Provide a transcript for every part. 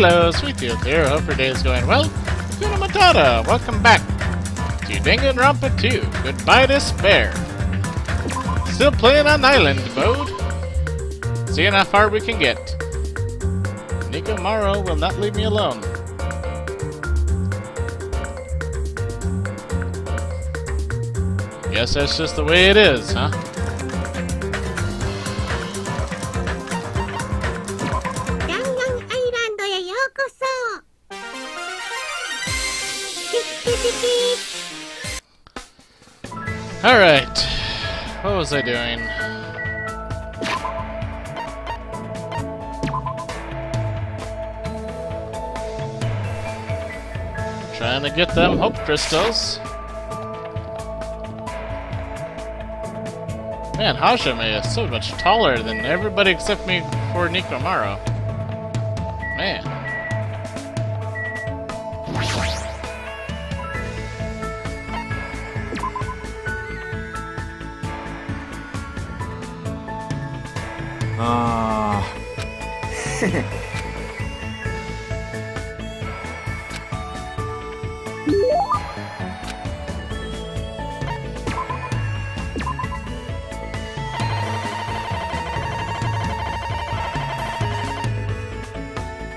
Hello, Sweet Tooth here. Hope your day is going well. Kuna Matata, welcome back to Danganronpa 2. Goodbye Despair. Still playing on island mode. Seeing how far we can get. Nico Morrow will not leave me alone. Guess that's just the way it is, huh? Alright. What was I doing? Trying to get them hope crystals. Man, Hajime is so much taller than everybody except me for Nikomaro. Man.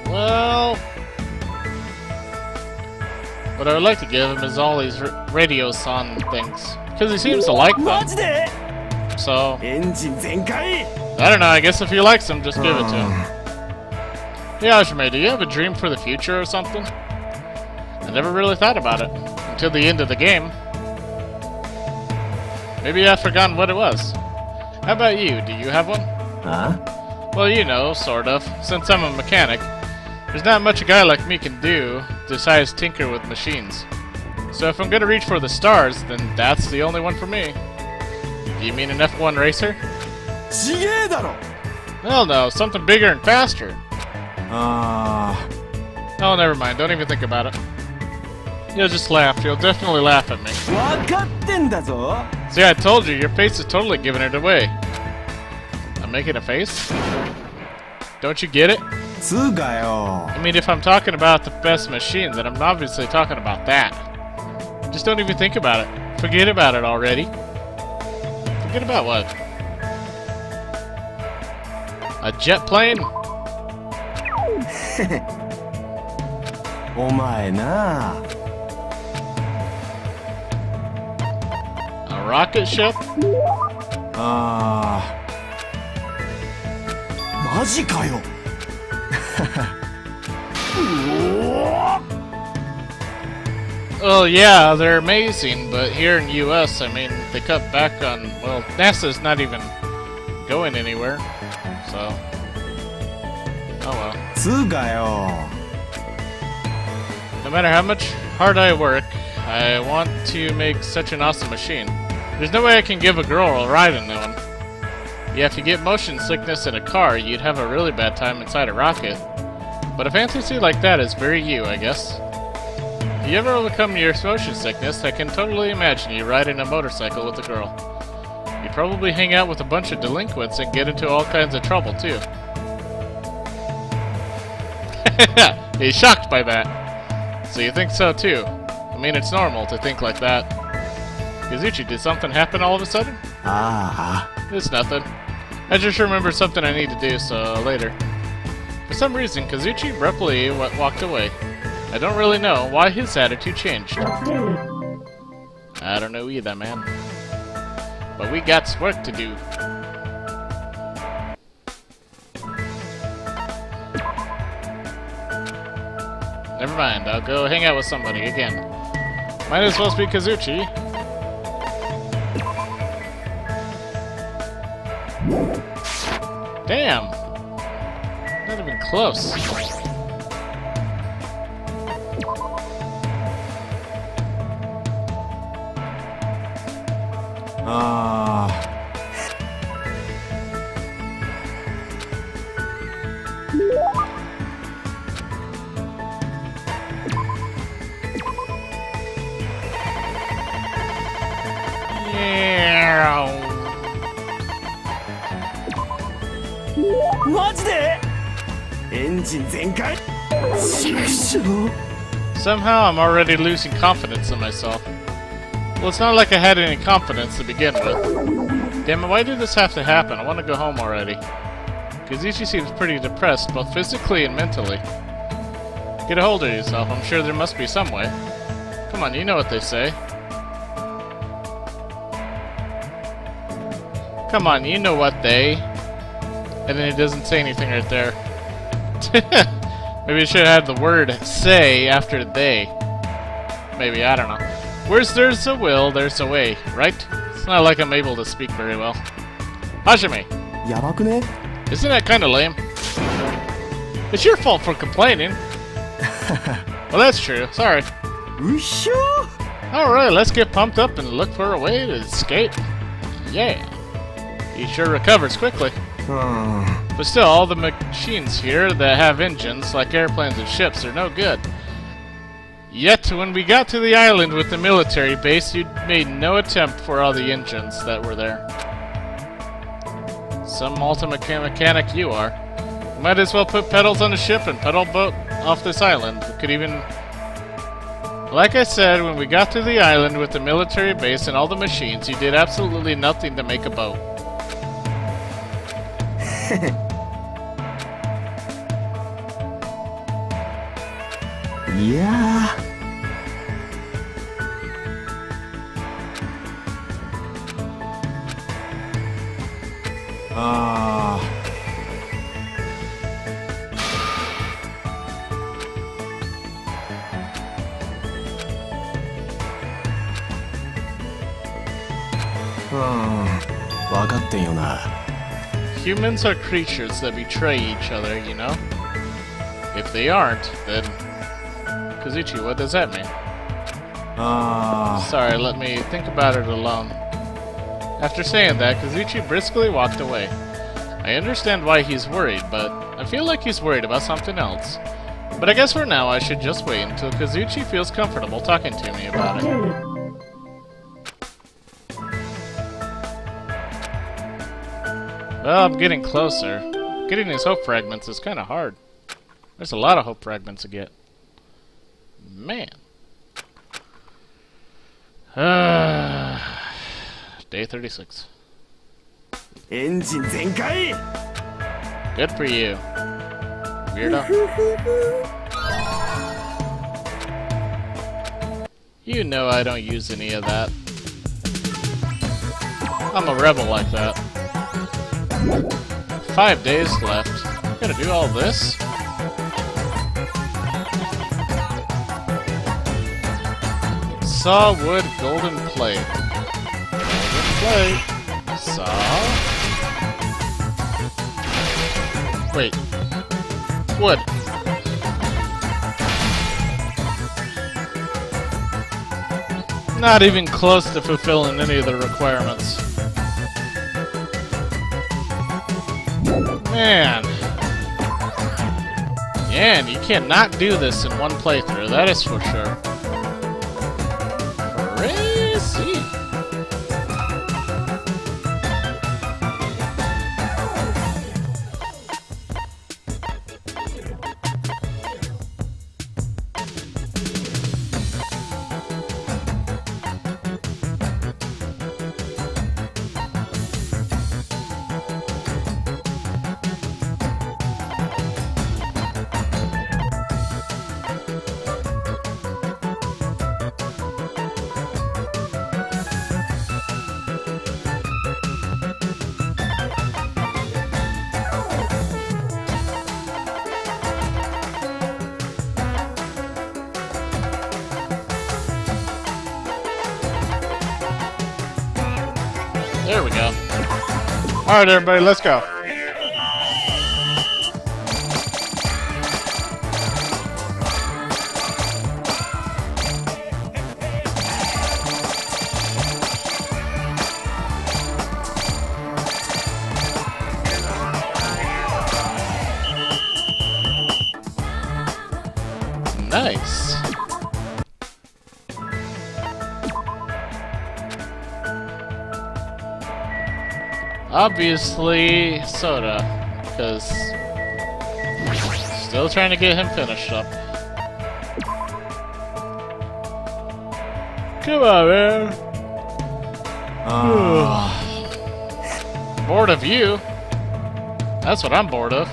Well, what I would like to give him is all these radio son things, because he seems to like them. So, I don't know, I guess if he likes them, just give it to him. Yeah, Hajime, do you have a dream for the future or something? I never really thought about it, until the end of the game. Maybe I've forgotten what it was. How about you, do you have one? Huh? Well, you know, sort of. Since I'm a mechanic, there's not much a guy like me can do besides tinker with machines. So if I'm gonna reach for the stars, then that's the only one for me. Do you mean an F1 racer? Hell no, something bigger and faster. Oh, never mind, don't even think about it. You'll just laugh, you'll definitely laugh at me. See, I told you, your face is totally giving it away. I'm making a face? Don't you get it? I mean, if I'm talking about the best machine, then I'm obviously talking about that. Just don't even think about it. Forget about it already. Forget about what? A jet plane? A rocket ship? Well, yeah, they're amazing, but here in US, I mean, they cut back on, well, NASA's not even going anywhere, so, oh well. No matter how much hard I work, I want to make such an awesome machine. There's no way I can give a girl a ride in one. Yeah, if you get motion sickness in a car, you'd have a really bad time inside a rocket. But a fantasy like that is very you, I guess. If you ever overcome your motion sickness, I can totally imagine you riding a motorcycle with a girl. You'd probably hang out with a bunch of delinquents and get into all kinds of trouble, too. He's shocked by that. So you think so, too. I mean, it's normal to think like that. Kazuchi, did something happen all of a sudden? It's nothing. I just remembered something I need to do, so later. For some reason, Kazuchi abruptly walked away. I don't really know why his attitude changed. I don't know either, man. But we got work to do. Never mind, I'll go hang out with somebody again. Might as well be Kazuchi. Damn! Not even close. Somehow I'm already losing confidence in myself. Well, it's not like I had any confidence to begin with. Damn it, why did this have to happen? I want to go home already. Kazuchi seems pretty depressed, both physically and mentally. Get a hold of yourself, I'm sure there must be some way. Come on, you know what they say. Come on, you know what they... And then it doesn't say anything right there. Maybe it should have the word say after they. Maybe, I don't know. Where there's a will, there's a way, right? It's not like I'm able to speak very well. Hajime! Isn't that kinda lame? It's your fault for complaining. Well, that's true. Sorry. Alright, let's get pumped up and look for a way to escape. Yeah. He sure recovers quickly. But still, all the machines here that have engines, like airplanes and ships, are no good. Yet, when we got to the island with the military base, you made no attempt for all the engines that were there. Some ultimate mechanic you are. You might as well put pedals on the ship and pedal boat off this island. We could even... Like I said, when we got to the island with the military base and all the machines, you did absolutely nothing to make a boat. Yeah. Humans are creatures that betray each other, you know? If they aren't, then... Kazuchi, what does that mean? Sorry, let me think about it alone. After saying that, Kazuchi briskly walked away. I understand why he's worried, but I feel like he's worried about something else. But I guess for now I should just wait until Kazuchi feels comfortable talking to me about it. Well, I'm getting closer. Getting these hope fragments is kind of hard. There's a lot of hope fragments to get. Man. Day 36. Engine zenkai! Good for you, weirdo. You know I don't use any of that. I'm a rebel like that. 5 days left. Gotta do all this? Saw wood, golden plate. Golden plate. Saw. Wait. Wood. Not even close to fulfilling any of the requirements. Man. Man, you cannot do this in one playthrough, that is for sure. Crazy. There we go. Alright everybody, let's go. Nice. Obviously, soda, because Still trying to get him finished up. Come on, man. Bored of you. That's what I'm bored of.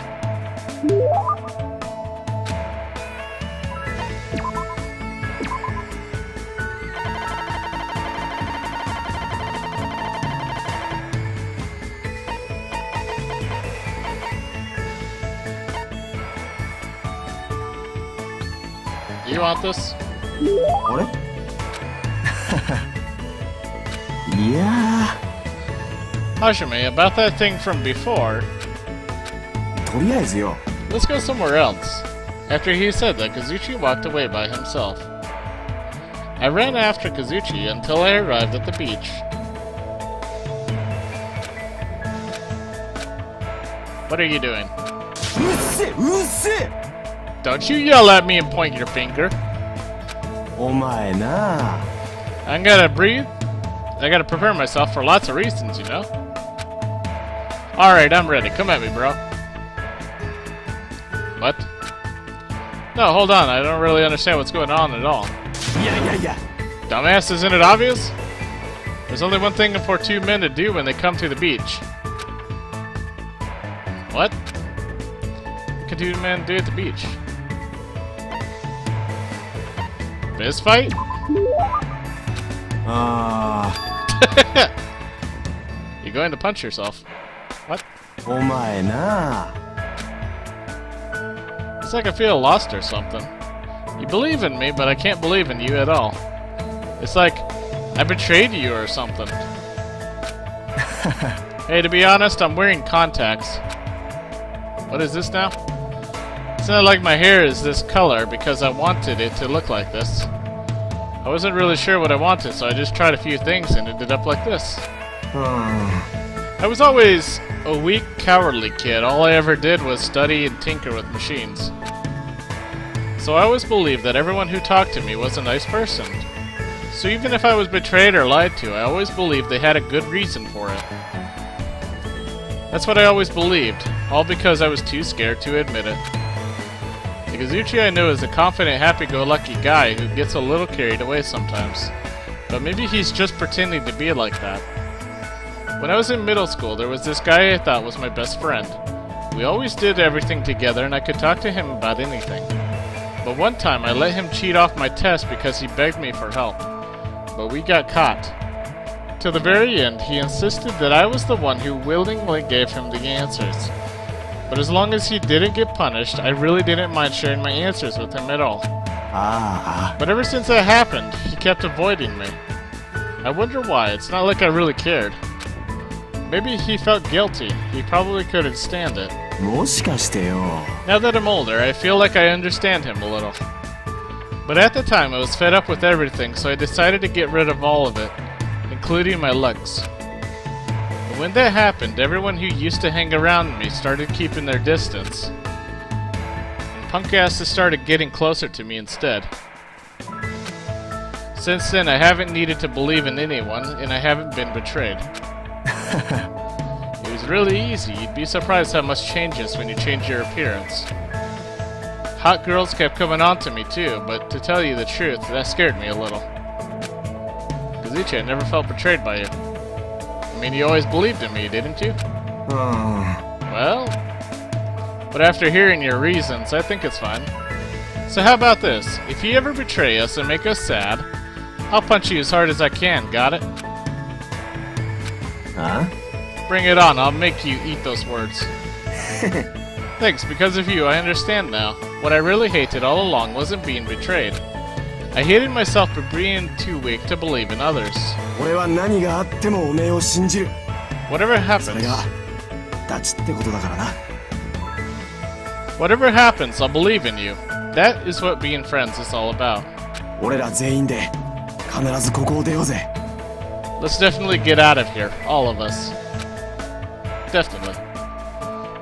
You want this? What? Yeah. Hajime, about that thing from before, とりあえずよ。 let's go somewhere else. After he said that, Kazuchi walked away by himself. I ran after Kazuchi until I arrived at the beach. What are you doing? うっせうっせ Don't you yell at me and point your finger. お前な I gotta breathe. I gotta prepare myself for lots of reasons, you know? Alright, I'm ready. Come at me, bro. What? No, hold on. I don't really understand what's going on at all. いやいやいや Dumbass, isn't it obvious? There's only one thing for two men to do when they come to the beach. What? What can two men do at the beach? Fist fight? あ You're going to punch yourself. What? お前な It's like I feel lost or something. You believe in me, but I can't believe in you at all. It's like I betrayed you or something. Hey, to be honest, I'm wearing contacts. What is this now? It's not like my hair is this color because I wanted it to look like this. I wasn't really sure what I wanted, so I just tried a few things and ended up like this. うん I was always a weak, cowardly kid. All I ever did was study and tinker with machines. So I always believed that everyone who talked to me was a nice person. So even if I was betrayed or lied to, I always believed they had a good reason for it. That's what I always believed, all because I was too scared to admit it. The Kazuchi I know is a confident, happy-go-lucky guy who gets a little carried away sometimes. But maybe he's just pretending to be like that. When I was in middle school, there was this guy I thought was my best friend. We always did everything together and I could talk to him about anything. But one time I let him cheat off my test because he begged me for help. But we got caught. Till the very end, he insisted that I was the one who willingly gave him the answers. But as long as he didn't get punished, I really didn't mind sharing my answers with him at all. あ But ever since that happened, he kept avoiding me. I wonder why. It's not like I really cared. Maybe he felt guilty. He probably couldn't stand it. あもしかしてよ Now that I'm older, I feel like I understand him a little. But at the time, I was fed up with everything, so I decided to get rid of all of it, including my looks. And when that happened, everyone who used to hang around me started keeping their distance. And punk asses started getting closer to me instead. Since then, I haven't needed to believe in anyone, and I haven't been betrayed. It was really easy. You'd be surprised how much changes when you change your appearance. Hot girls kept coming on to me too, but to tell you the truth, that scared me a little. Kazuchi, I never felt betrayed by you. I mean, you always believed in me, didn't you? うん Well, but after hearing your reasons, I think it's fine. So how about this? If you ever betray us and make us sad, I'll punch you as hard as I can, got it? あ Bring it on, I'll make you eat those words. Thanks, because of you, I understand now. What I really hated all along wasn't being betrayed. I hated myself for being too weak to believe in others. 俺は何があってもおめえを信じる Whatever それ happens, がダチってことだからな whatever happens, I'll believe in you. That is what being friends is all about. 俺ら全員で必ずここを出ようぜ Let's definitely get out of here, all of us. Definitely.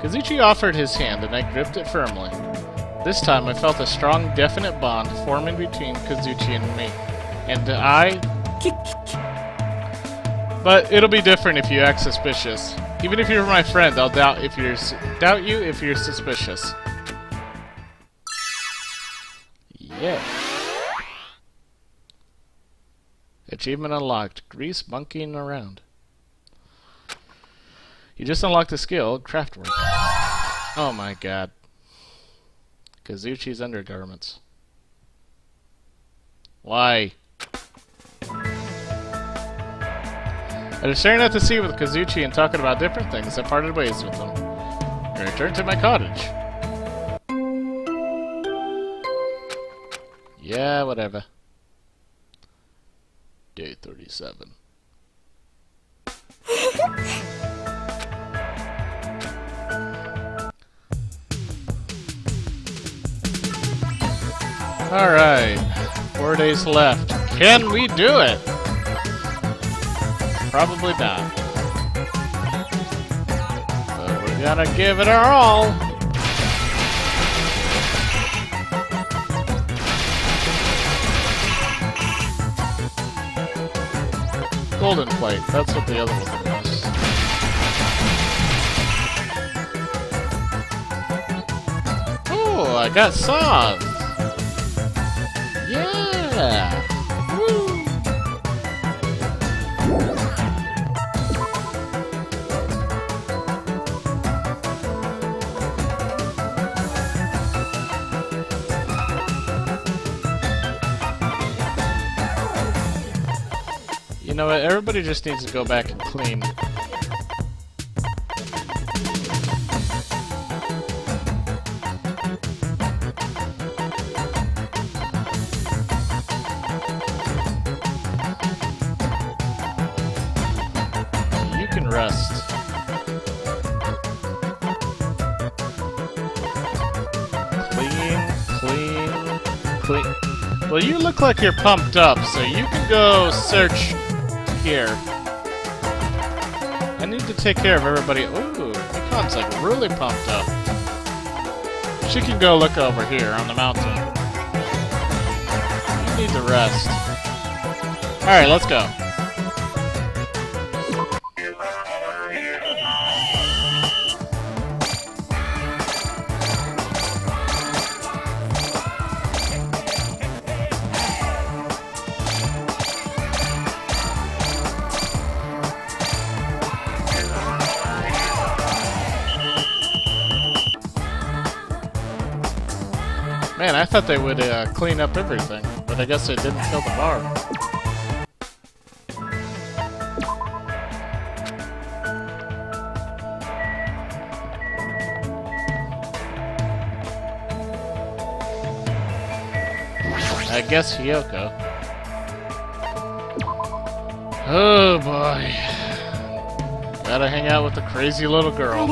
Kazuchi offered his hand and I gripped it firmly. This time I felt a strong, definite bond forming between Kazuchi and me. And But it'll be different if you act suspicious. Even if you're my friend, I'll doubt you if you're suspicious. Yeah. Achievement unlocked. Grease monkeying around. You just unlocked the skill, craftwork. Oh my god. Kazuchi's undergarments. Why? I was staring out to sea with Kazuchi and talking about different things. I parted ways with him. I returned to my cottage. Yeah, whatever. Day 37. Alright. 4 days left. Can we do it? Probably not. But we're gonna give it our all. Golden plate, that's what the other one was. Oh, I got saws! Yeah! Woo! You know what? Everybody just needs to go back and clean. You can rest. Clean. Well, you look like you're pumped up, so you can go search here. I need to take care of everybody. Ooh, Mikan's like really pumped up. She can go look over here on the mountain. You need to rest. Alright, let's go. Man, I thought they would clean up everything, but I guess they didn't kill the bar. I guess Hyoko. Oh boy. Gotta hang out with the crazy little girl.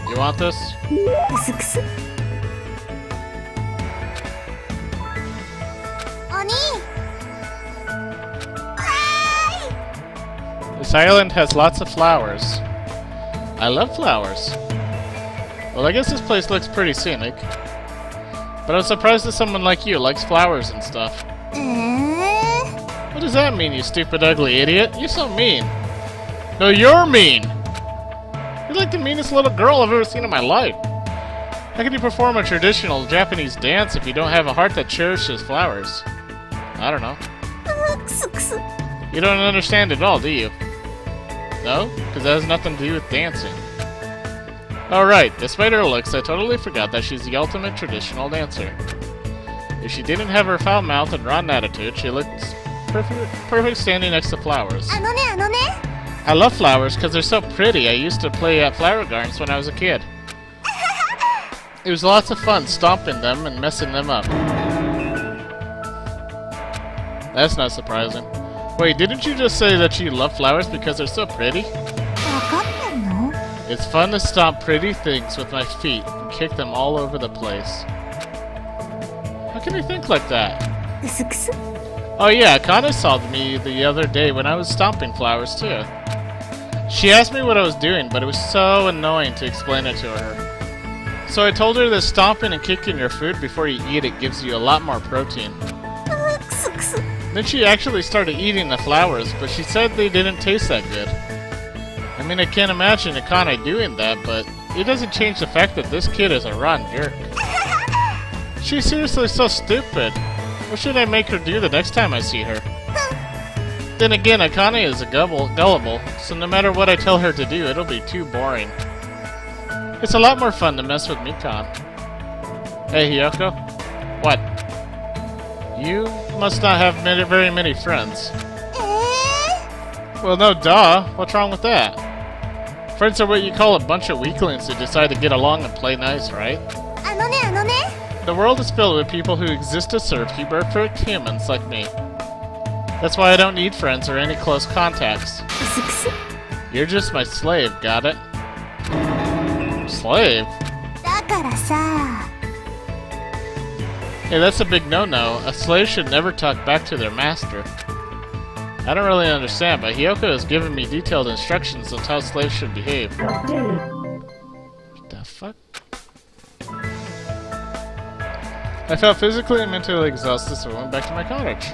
You want this? This island has lots of flowers. I love flowers. Well, I guess this place looks pretty scenic. But I'm surprised that someone like you likes flowers and stuff. What does that mean, you stupid, ugly idiot? You're so mean. No, you're mean! You're like the meanest little girl I've ever seen in my life. How can you perform a traditional Japanese dance if you don't have a heart that cherishes flowers? I don't know. You don't understand at all, do you? No? Because that has nothing to do with dancing. Alright, despite her looks, I totally forgot that she's the ultimate traditional dancer. If she didn't have her foul mouth and rotten attitude, she looks perfect standing next to flowers. I love flowers because they're so pretty. I used to play at flower gardens when I was a kid. It was lots of fun stomping them and messing them up. That's not surprising. Wait, didn't you just say that you love flowers because they're so pretty? It's fun to stomp pretty things with my feet and kick them all over the place. How can you think like that? Oh yeah, Akane saw me the other day when I was stomping flowers too. She asked me what I was doing, but it was so annoying to explain it to her. So I told her that stomping and kicking your food before you eat it gives you a lot more protein. Then she actually started eating the flowers, but she said they didn't taste that good. I mean, I can't imagine Akane doing that, but it doesn't change the fact that this kid is a rotten jerk. She's seriously so stupid. What should I make her do the next time I see her? Then again, Akane is gullible, so no matter what I tell her to do, it'll be too boring. It's a lot more fun to mess with Mikan. Hey, Hiyoko? What? You must not have very many friends. Well, no, duh. What's wrong with that? Friends are what you call a bunch of weaklings who decide to get along and play nice, right? The world is filled with people who exist to serve perfect humans like me. That's why I don't need friends or any close contacts. You're just my slave, got it? Slave? Hey, that's a big no-no. A slave should never talk back to their master. I don't really understand, but Hiyoko has given me detailed instructions on how slaves should behave. What the fuck? I felt physically and mentally exhausted, so I went back to my cottage.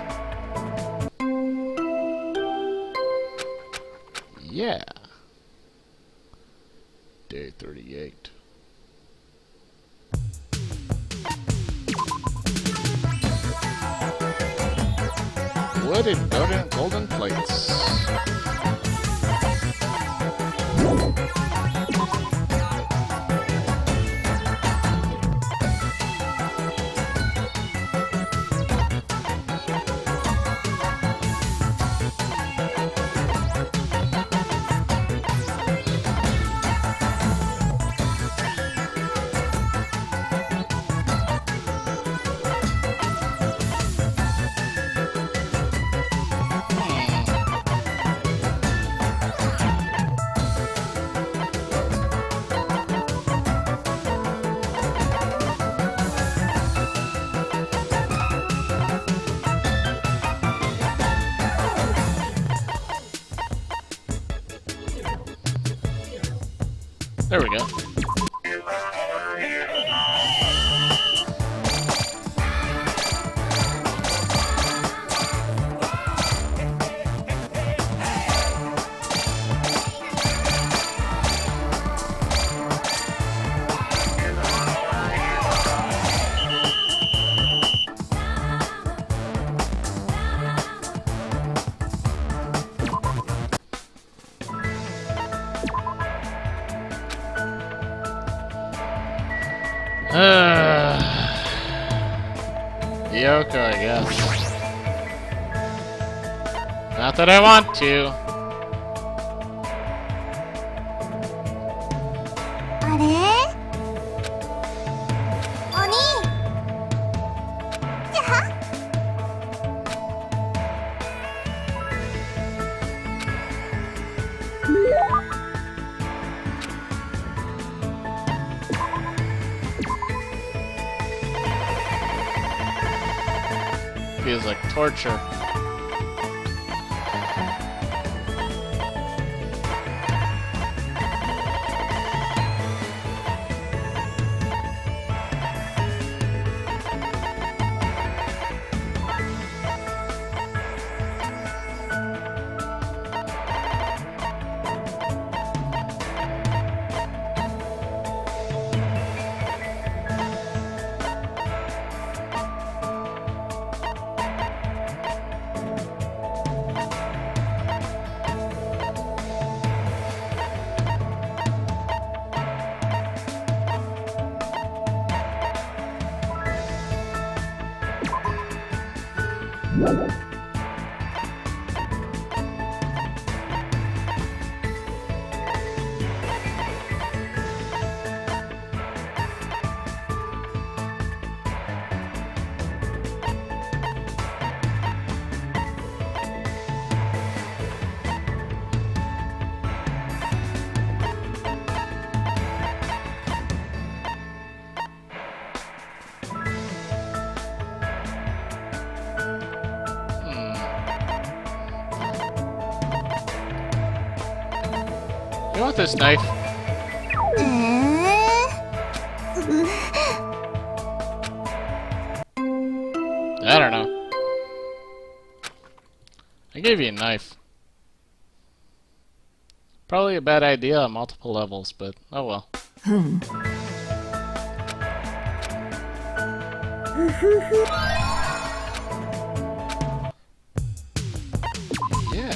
Yeah. Day 38. Wood and golden plates. There we go. Yoko, I guess. Not that I want to. Feels like torture. You want this knife? I don't know. I gave you a knife. Probably a bad idea on multiple levels, but oh well. Yeah.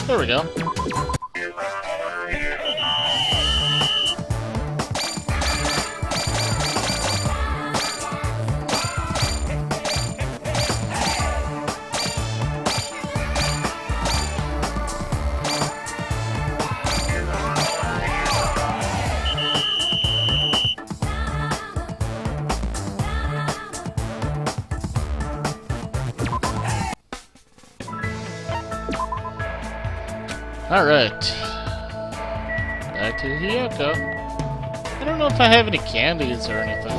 There we go. Alright. Back to Hiyoko. I don't know if I have any candies or anything.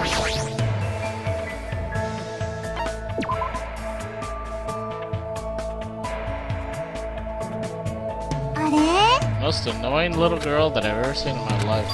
Most annoying little girl that I've ever seen in my life.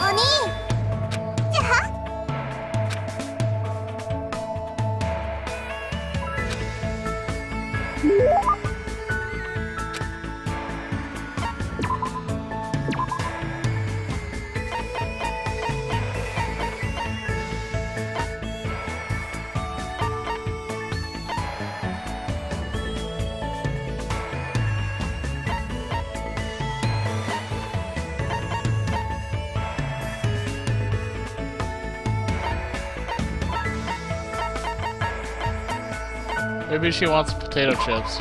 Maybe she wants potato chips.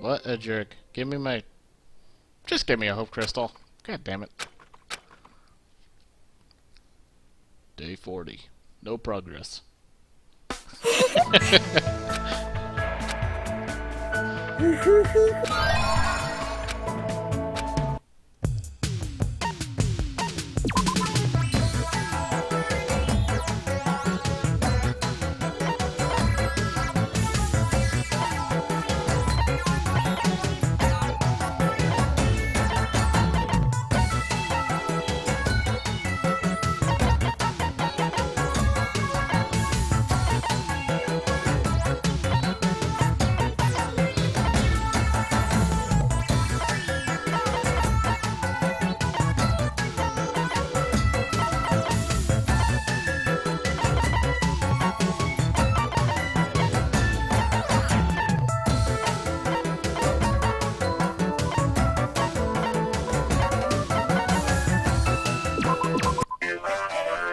What a jerk. Give me my... Just give me a hope crystal. God damn it. Day 40. No progress.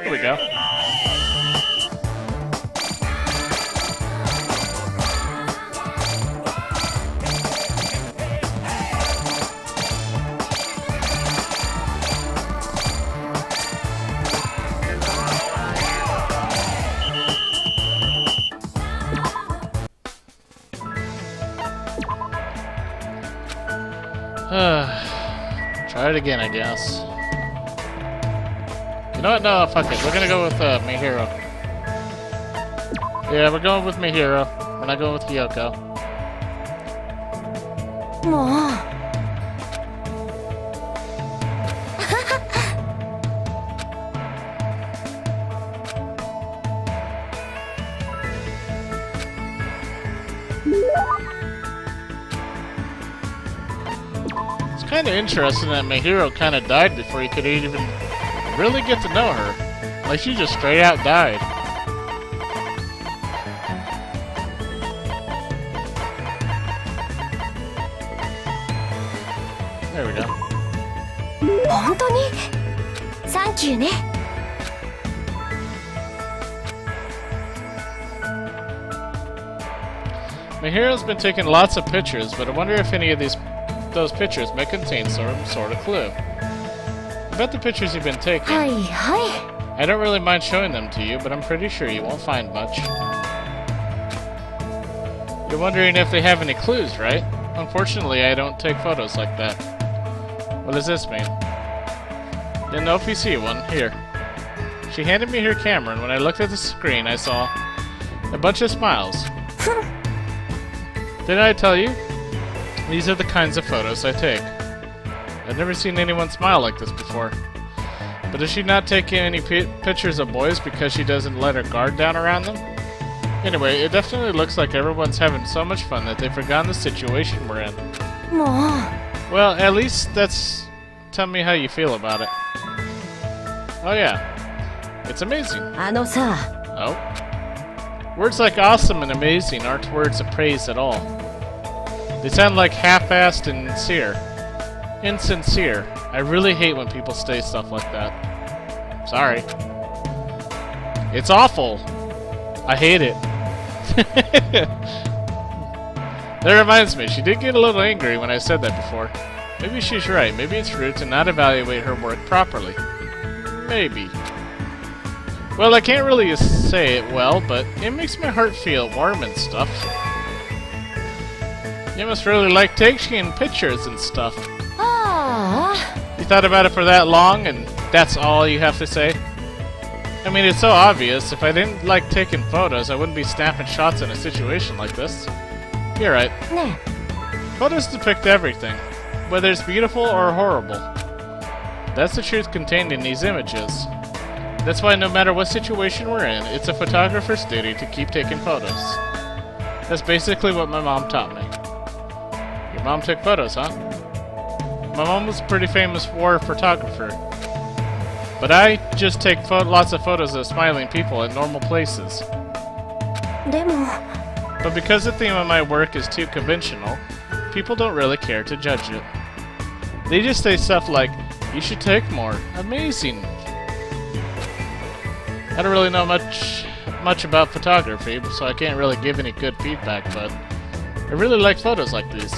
Here we go. Try it again, I guess. You know what? No, fuck it. We're gonna go with Mihiro. Yeah, we're going with Mihiro. We're not going with Hiyoko. kind of interesting that my hero kind of died before you could even really get to know her. Like, she just straight out died. There we go. 本当にサンキューね My hero's been taking lots of pictures, but I wonder if any of those pictures may contain some sort of clue. About the pictures you've been taking, はいは I don't really mind showing them to you, but I'm pretty sure you won't find much. You're wondering if they have any clues, right? Unfortunately, I don't take photos like that. What does this mean? Didn't know if you see one. Here. She handed me her camera, and when I looked at the screen, I saw a bunch of smiles. Didn't I tell you? These are the kinds of photos I take. I've never seen anyone smile like this before. But is she not taking any pictures of boys because she doesn't let her guard down around them? Anyway, it definitely looks like everyone's having so much fun that they've forgotten the situation we're in. いもう Well, at least that's... Tell me how you feel about it. Oh yeah. It's amazing. あのさ Oh. Words like awesome and amazing aren't words of praise at all. They sound like half-assed and insincere. I really hate when people say stuff like that. Sorry. It's awful. I hate it. That reminds me, she did get a little angry when I said that before. Maybe she's right. Maybe it's rude to not evaluate her work properly. Maybe. Well, I can't really say it well, but it makes my heart feel warm and stuff. You must really like taking pictures and stuff. あ You thought about it for that long, and that's all you have to say? I mean, it's so obvious. If I didn't like taking photos, I wouldn't be snapping shots in a situation like this. You're right. あね Photos depict everything, whether it's beautiful or horrible. That's the truth contained in these images. That's why no matter what situation we're in, it's a photographer's duty to keep taking photos. That's basically what my mom taught me. Your mom took photos, huh? My mom was a pretty famous war photographer. But I just take lots of photos of smiling people in normal places. でも But because the theme of my work is too conventional, people don't really care to judge it. They just say stuff like, you should take more. Amazing. I don't really know much about photography, so I can't really give any good feedback, but I really like photos like these.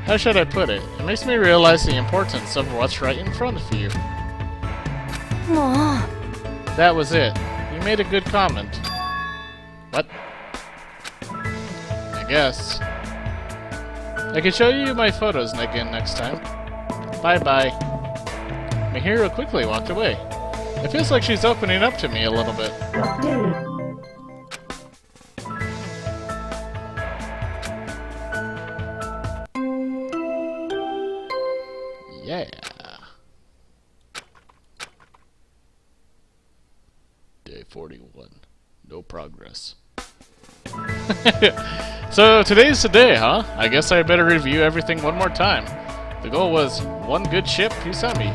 How should I put it? It makes me realize the importance of what's right in front of you. もう That was it. You made a good comment. What? I guess. I can show you my photos again next time. Bye-bye. My hero quickly walked away. It feels like she's opening up to me a little bit. Yeah. Day 41. No progress. So today's the day, huh? I guess I better review everything one more time. The goal was one good ship he sent me,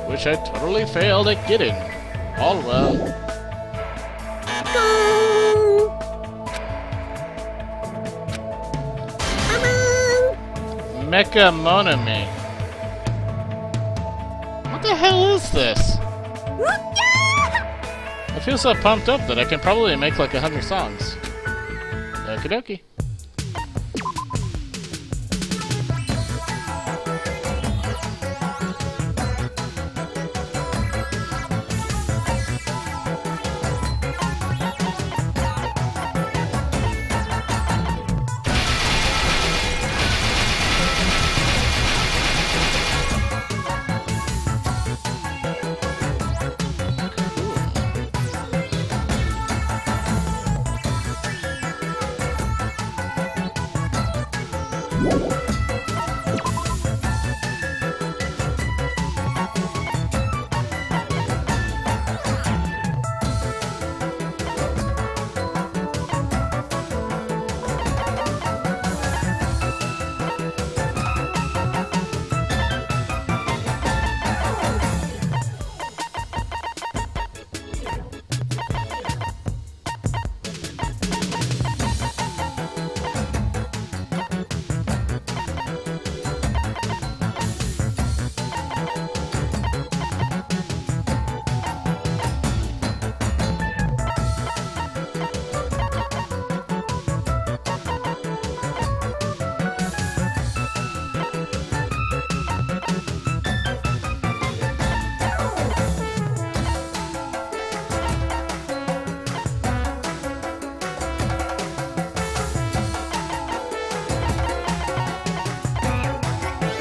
which I totally failed at getting. All well. Mecha Monome. What the hell is this? I feel so pumped up that I can probably make like 100 songs. Okie dokie.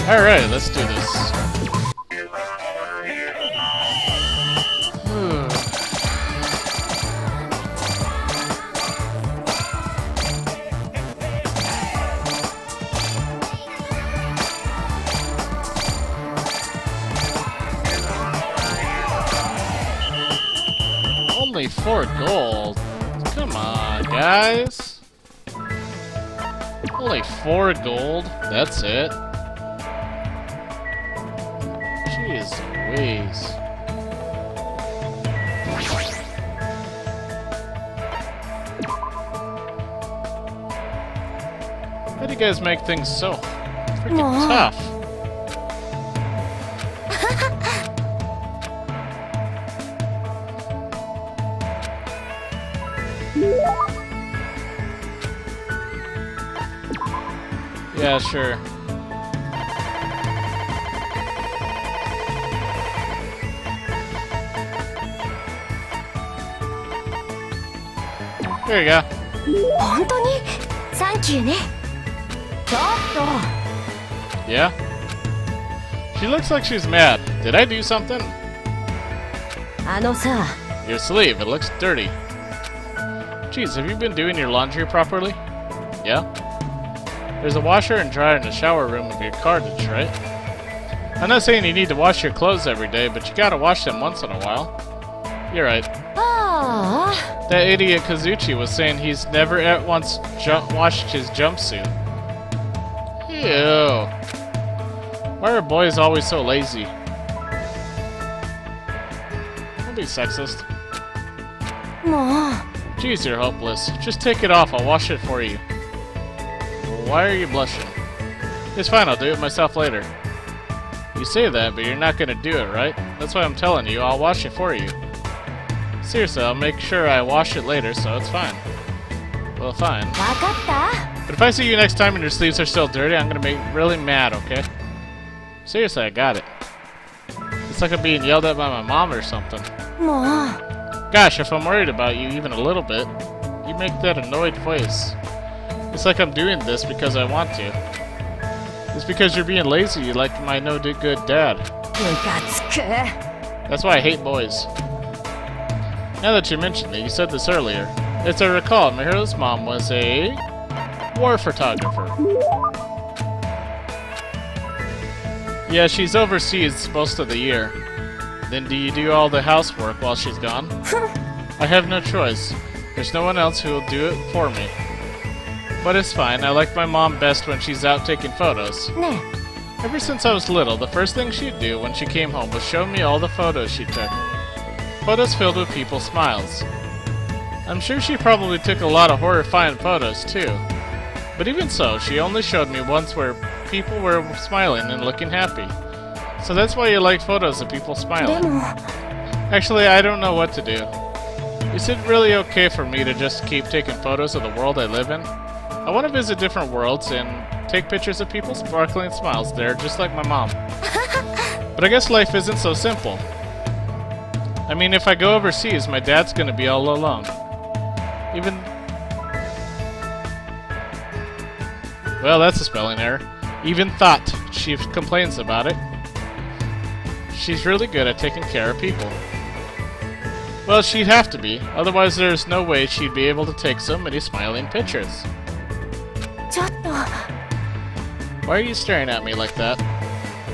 Alright, let's do this. Only 4 gold. Come on, guys. Only 4 gold. That's it. Jeez Louise. How do you guys make things so freaking tough? Yeah, sure. There you go. 本当にサンキューね。ちょっと。 Yeah? She looks like she's mad. Did I do something? あのさ。 Your sleeve, it looks dirty. Geez, have you been doing your laundry properly? Yeah? There's a washer and dryer in the shower room of your cottage, right? I'm not saying you need to wash your clothes every day, but you gotta wash them once in a while. You're right. That idiot Kazuchi was saying he's never at once washed his jumpsuit. Ew. Why are boys always so lazy? Don't be sexist. Jeez, you're hopeless. Just take it off, I'll wash it for you. Why are you blushing? It's fine, I'll do it myself later. You say that, but you're not gonna do it, right? That's why I'm telling you, I'll wash it for you. Seriously, I'll make sure I wash it later, so it's fine. Well, fine. But if I see you next time and your sleeves are still dirty, I'm gonna be really mad, okay? Seriously, I got it. It's like I'm being yelled at by my mom or something. Gosh, if I'm worried about you even a little bit, you make that annoyed face. It's like I'm doing this because I want to. It's because you're being lazy like my no-good dad. That's why I hate boys. Now that you mentioned it, you said this earlier. As I recall, Mihiro's mom was a war photographer. Yeah, she's overseas most of the year. Then do you do all the housework while she's gone? I have no choice. There's no one else who will do it for me. But it's fine, I like my mom best when she's out taking photos. Ever since I was little, the first thing she'd do when she came home was show me all the photos she took. Photos filled with people's smiles. I'm sure she probably took a lot of horrifying photos too. But even so, she only showed me once where people were smiling and looking happy. So that's why you like photos of people smiling. Actually, I don't know what to do. Is it really okay for me to just keep taking photos of the world I live in? I want to visit different worlds and take pictures of people's sparkling smiles there, just like my mom. But I guess life isn't so simple. I mean, if I go overseas, my dad's gonna be all alone. Well, that's a spelling error. Even thought. She complains about it. She's really good at taking care of people. Well, she'd have to be. Otherwise, there's no way she'd be able to take so many smiling pictures. Why are you staring at me like that?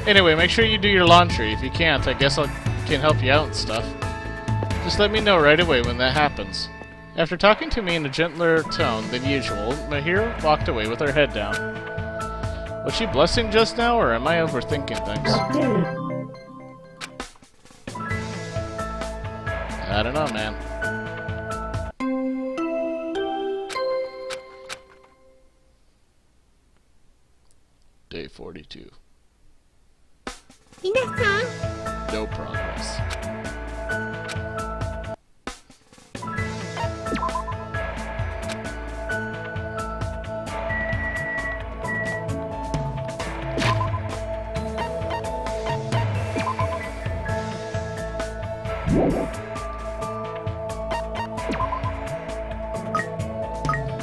Anyway, make sure you do your laundry. If you can't, I guess I can help you out and stuff. Just let me know right away when that happens. After talking to me in a gentler tone than usual, Mahiro walked away with her head down. Was she blushing just now, or am I overthinking things? I don't know, man. Day 42. No progress.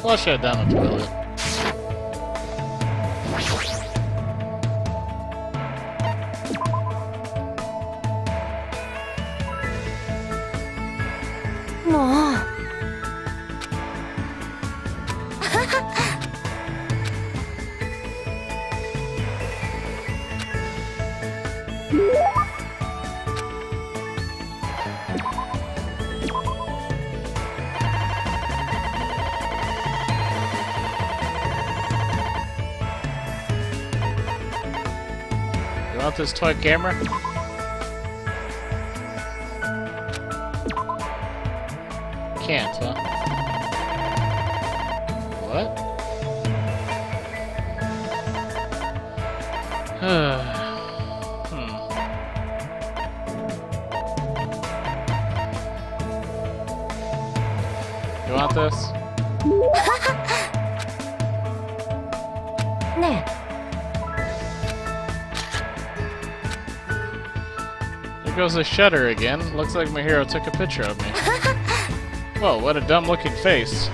Flush that down the toilet. もう You want this toy camera? Can't, huh? What? You want this? ね There goes the shutter again. Looks like my hero took a picture of me. Whoa, what a dumb-looking face.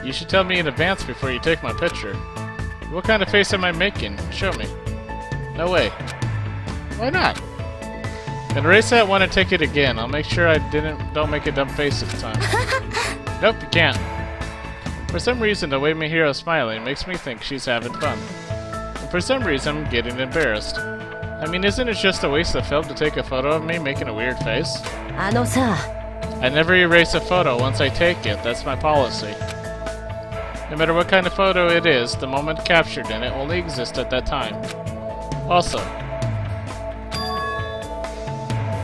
You should tell me in advance before you take my picture. What kind of face am I making? Show me. No way. Why not? Then erase that one and take it again. I'll make sure I don't make a dumb face this time. Nope, you can't. For some reason, the way my hero's smiling makes me think she's having fun. And for some reason, I'm getting embarrassed. I mean, isn't it just a waste of film to take a photo of me making a weird face? あのさ I never erase a photo once I take it. That's my policy. No matter what kind of photo it is, the moment captured in it only exists at that time. Also...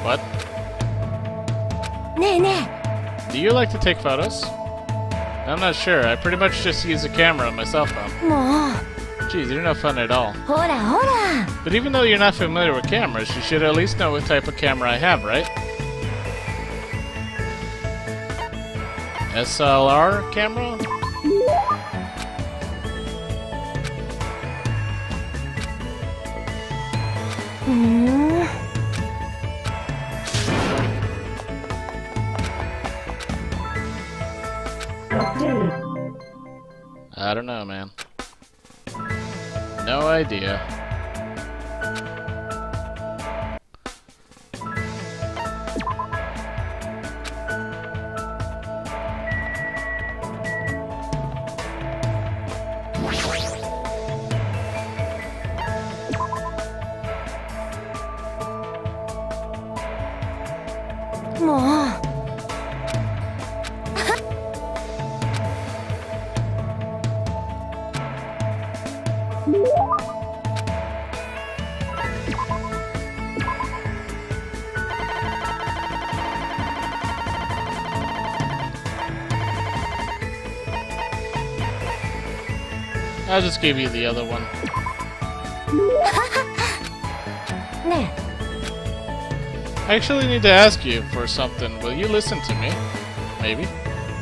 What? ねえね Do you like to take photos? I'm not sure. I pretty much just use a camera on my cell phone. えもう Geez, you're no fun at all. ほらほら But even though you're not familiar with cameras, you should at least know what type of camera I have, right? SLR camera? I don't know, man. No idea. I'll just give you the other one. ね I actually need to ask you for something. Will you listen to me? Maybe.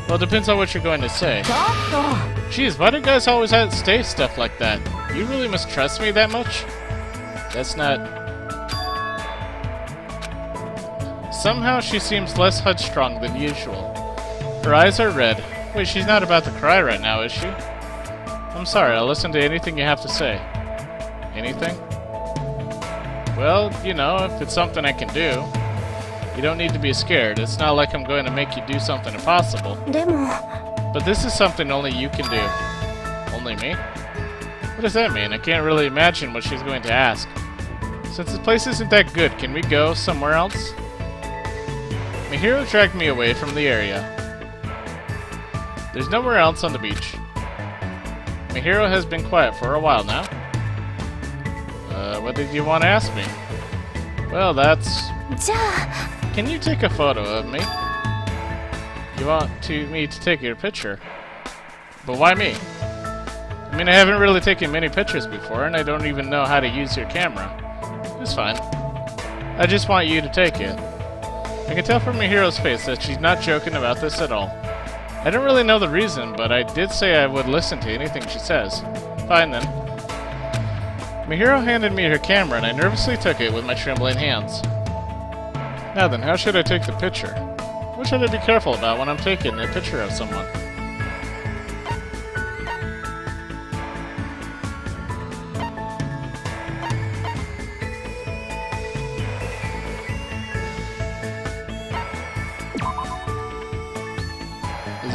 Well, it depends on what you're going to say. えちょっと Jeez, why do guys always have to say stuff like that? You really mistrust me that much? That's not... Somehow she seems less headstrong than usual. Her eyes are red. Wait, she's not about to cry right now, is she? I'm sorry, I'll listen to anything you have to say. Anything? Well, you know, if it's something I can do. You don't need to be scared. It's not like I'm going to make you do something impossible. でも But this is something only you can do. Only me? What does that mean? I can't really imagine what she's going to ask. Since this place isn't that good, can we go somewhere else? My hero dragged me away from the area. There's nowhere else on the beach. My hero has been quiet for a while now. What did you want to ask me? Well, that's... じゃあ Can you take a photo of me? You want me to take your picture? But why me? I mean, I haven't really taken many pictures before, and I don't even know how to use your camera. It's fine. I just want you to take it. I can tell from my hero's face that she's not joking about this at all. I don't really know the reason, but I did say I would listen to anything she says. Fine then. My hero handed me her camera, and I nervously took it with my trembling hands. Now then, how should I take the picture? What should I be careful about when I'm taking a picture of someone?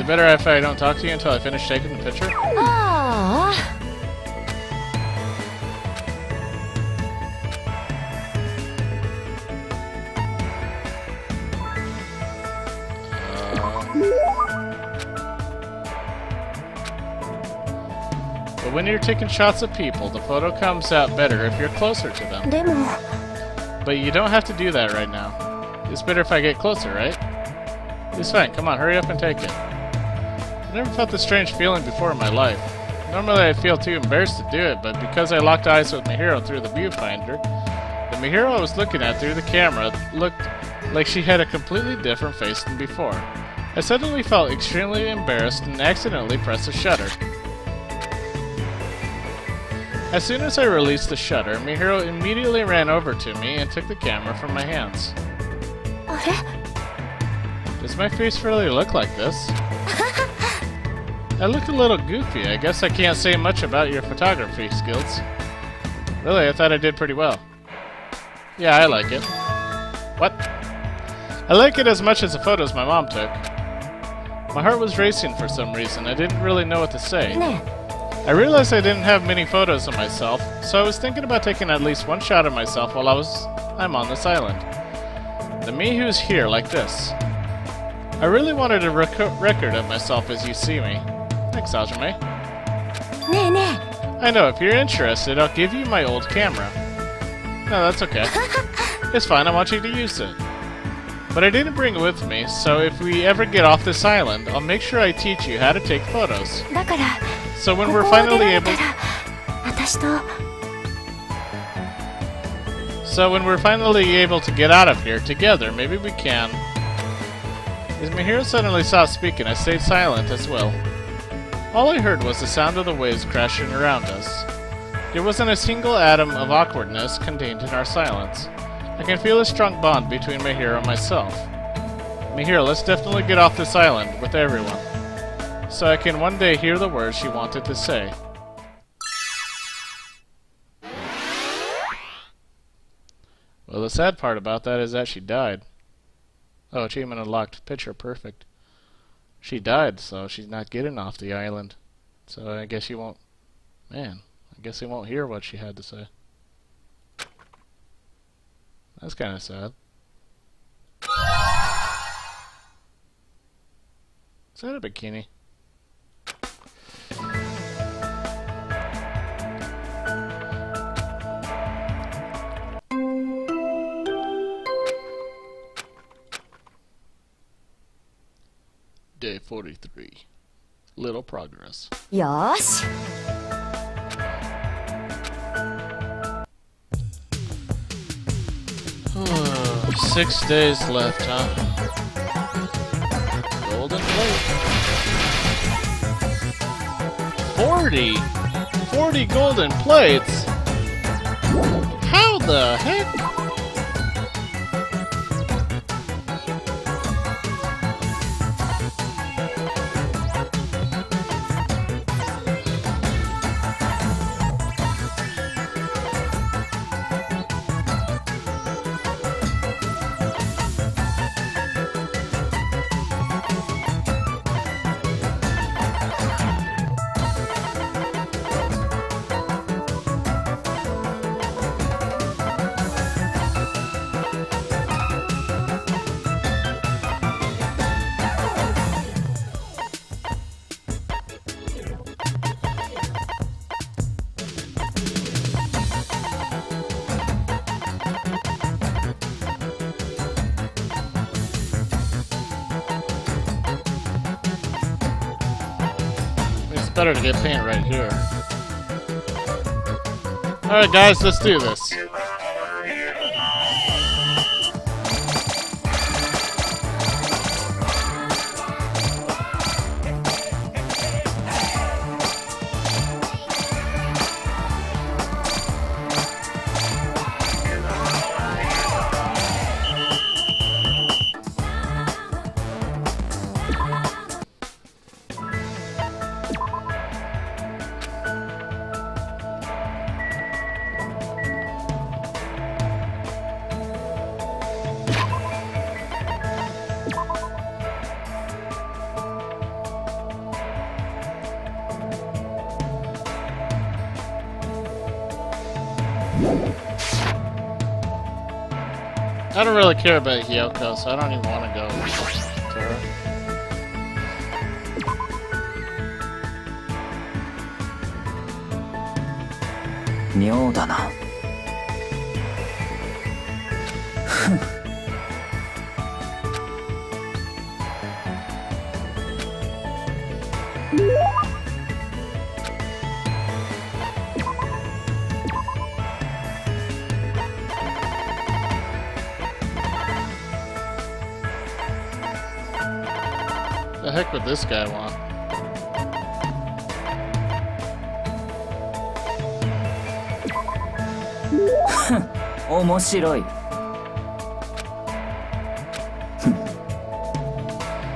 it better if I don't talk to you until I finish taking the picture? ああ But when you're taking shots of people, the photo comes out better if you're closer to them. でも But you don't have to do that right now. It's better if I get closer, right? It's fine. Come on, hurry up and take it. I've never felt this strange feeling before in my life. Normally I'd feel too embarrassed to do it, but because I locked eyes with Mihiro through the viewfinder, the Mihiro I was looking at through the camera looked like she had a completely different face than before. I suddenly felt extremely embarrassed and accidentally pressed the shutter. As soon as I released the shutter, Mihiro immediately ran over to me and took the camera from my hands. あれ Does my face really look like this? I look a little goofy. I guess I can't say much about your photography skills. Really, I thought I did pretty well. Yeah, I like it. What? I like it as much as the photos my mom took. My heart was racing for some reason. I didn't really know what to say. ね I realized I didn't have many photos of myself, so I was thinking about taking at least one shot of myself while I'm on this island. The me who's here, like this. I really wanted a record of myself as you see me. Thanks, Ajime. えねえね I know, if you're interested, I'll give you my old camera. No, that's okay. It's fine, I want you to use it. But I didn't bring it with me, so if we ever get off this island, I'll make sure I teach you how to take photos. えだから So when こ we're こを出 finally られ able たら私と So when we're finally able to get out of here together, maybe we can. As Mihiro suddenly stopped speaking, I stayed silent as well. All I heard was the sound of the waves crashing around us. There wasn't a single atom of awkwardness contained in our silence. I can feel a strong bond between Mihiro and myself. Mihiro, let's definitely get off this island with everyone, so I can one day hear the words she wanted to say. Well, the sad part about that is that she died. Oh, achievement unlocked. Picture perfect. She died, so she's not getting off the island. So I guess you won't... Man, I guess they won't hear what she had to say. That's kind of sad. Is that a bikini? Day 43. Little progress. よーし 6 days left, huh? Golden plate. 40! 40 golden plates? How the heck? Better to get paint right here. Alright guys, let's do this. I don't really care about Hyoko, so I don't even want to go to her. 妙だな。The heck would this guy want? Huh, 面白い。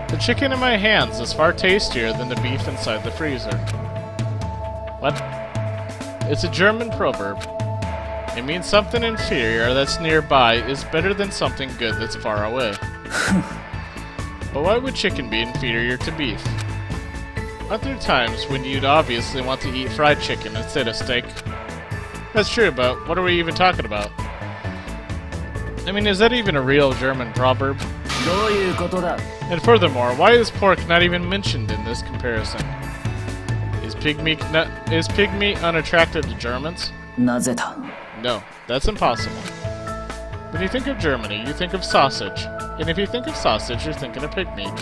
The chicken in my hands is far tastier than the beef inside the freezer. What? It's a German proverb. It means something inferior that's nearby is better than something good that's far away. But why would chicken be inferior to beef? Aren't there times when you'd obviously want to eat fried chicken instead of steak? That's true, but what are we even talking about? I mean, is that even a real German proverb? どういうことだ? And furthermore, why is pork not even mentioned in this comparison? Is pig meat unattractive to Germans? なぜだ? No, that's impossible. When you think of Germany, you think of sausage. And if you think of sausage, you're thinking of pig meat.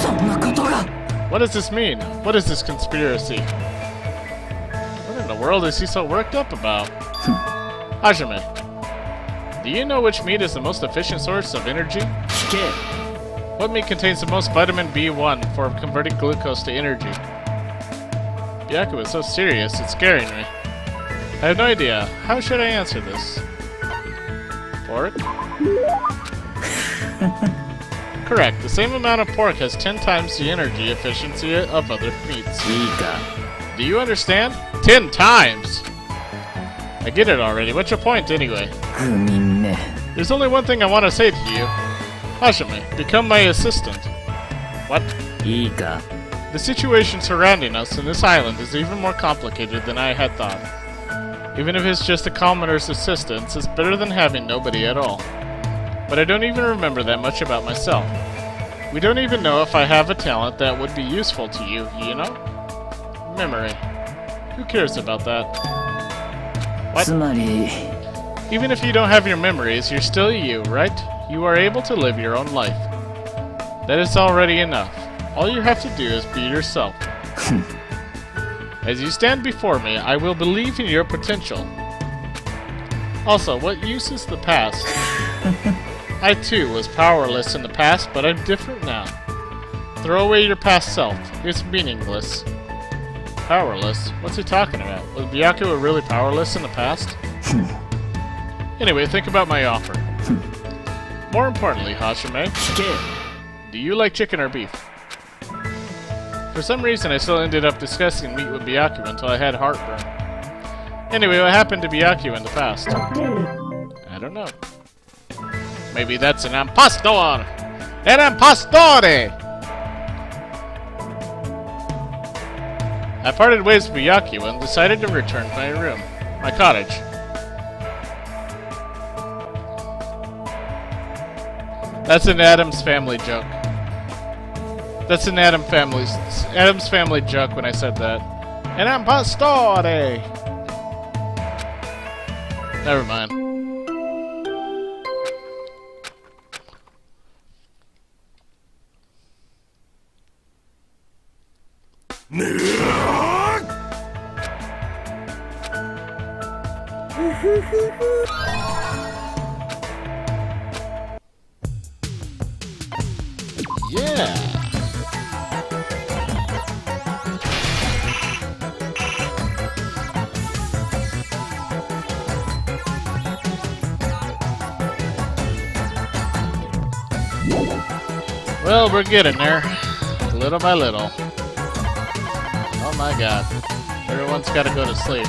そんなことが? What does this mean? What is this conspiracy? What in the world is he so worked up about? Hajime, do you know which meat is the most efficient source of energy? 聞け. What meat contains the most vitamin B1 for converting glucose to energy? Byaku is so serious, it's scaring me. I have no idea. How should I answer this? Pork? Correct. The same amount of pork has 10 times the energy efficiency of other meats. いいか. Do you understand? 10 times! I get it already. What's your point anyway? 愚民め. There's only one thing I want to say to you. Hajime, become my assistant. What? いいか. The situation surrounding us in this island is even more complicated than I had thought. Even if it's just a commoner's assistance, it's better than having nobody at all. But I don't even remember that much about myself. We don't even know if I have a talent that would be useful to you, you know? Memory. Who cares about that? What? つまり Even if you don't have your memories, you're still you, right? You are able to live your own life. That is already enough. All you have to do is be yourself. As you stand before me, I will believe in your potential. Also, what use is the past? I too was powerless in the past, but I'm different now. Throw away your past self. It's meaningless. Powerless? What's he talking about? Was Byaku really powerless in the past? Anyway, think about my offer. More importantly, Hajime, 聞け. do you like chicken or beef? For some reason, I still ended up discussing meat with Byaku until I had heartburn. Anyway, what happened to Byaku in the past? I don't know. Maybe that's an impostor! An impostore! I parted ways with Byaku and decided to return to my room, my cottage. That's an Addams Family joke. That's an Addams Family joke when I said that. An impostore! Never mind. Yeah. Well, we're getting there, little by little. Oh my god. Everyone's gotta go to sleep.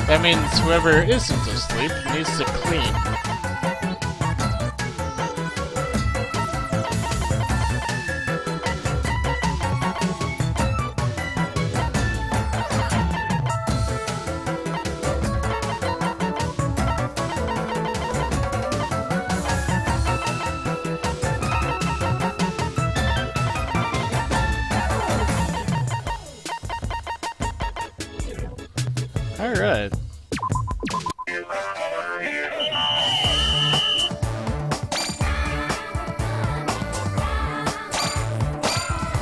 That means whoever isn't asleep needs to clean. Alright.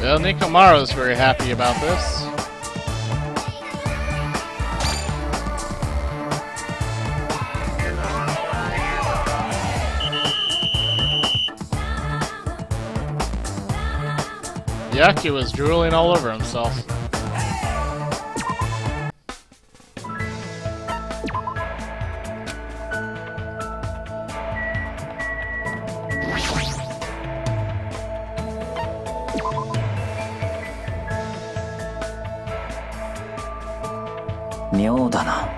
Well, Nikomaru's very happy about this. Yaki was drooling all over himself.妙だな。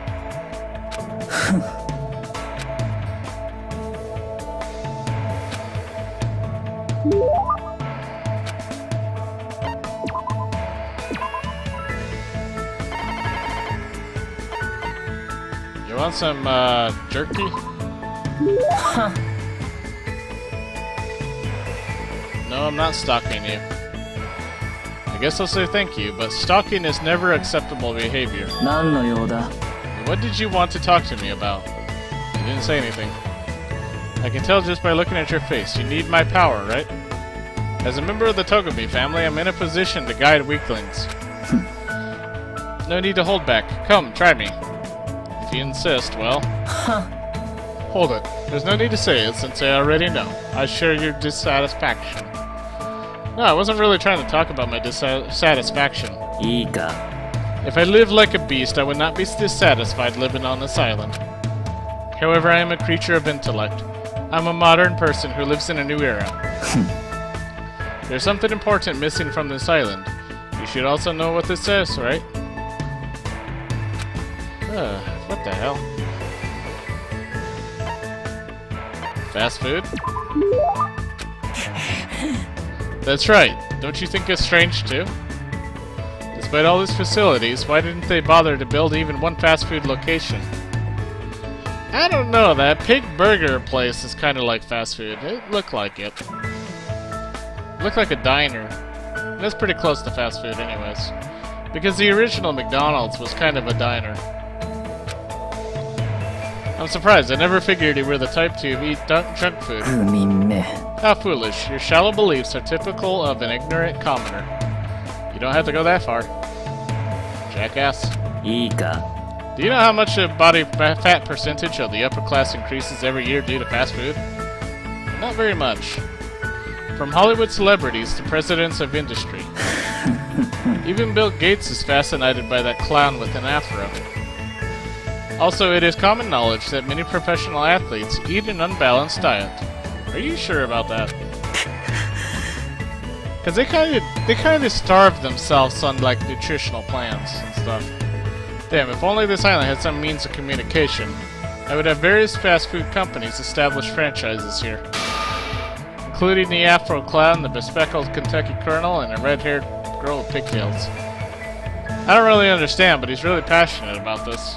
You want some, jerky? No, I'm not stalking you. I guess I'll say thank you, but stalking is never acceptable behavior. 何の用だ? What did you want to talk to me about? You didn't say anything. I can tell just by looking at your face. You need my power, right? As a member of the Togami family, I'm in a position to guide weaklings. No need to hold back. Come, try me. If you insist, well... Hold it. There's no need to say it, since I already know. I share your dissatisfaction. No, I wasn't really trying to talk about my dissatisfaction. いいか. If I lived like a beast, I would not be dissatisfied living on this island. However, I am a creature of intellect. I'm a modern person who lives in a new era. There's something important missing from this island. You should also know what this says, right? What the hell? Fast food? That's right. Don't you think it's strange, too? Despite all these facilities, why didn't they bother to build even one fast food location? I don't know, that pig burger place is kind of like fast food. It looked like it. Looked like a diner. That's pretty close to fast food anyways. Because the original McDonald's was kind of a diner. I'm surprised, I never figured you were the type to eat junk food. 不眠め. How foolish. Your shallow beliefs are typical of an ignorant commoner. You don't have to go that far. Jackass. いいか. Do you know how much the body fat percentage of the upper class increases every year due to fast food? Not very much. From Hollywood celebrities to presidents of industry. Even Bill Gates is fascinated by that clown with an afro. Also, it is common knowledge that many professional athletes eat an unbalanced diet. Are you sure about that? Because they kind of starve themselves on like nutritional plans and stuff. Damn, if only this island had some means of communication, I would have various fast food companies establish franchises here, including the Afro Clown, the bespectacled Kentucky Colonel, and a red-haired girl with pigtails. I don't really understand, but he's really passionate about this.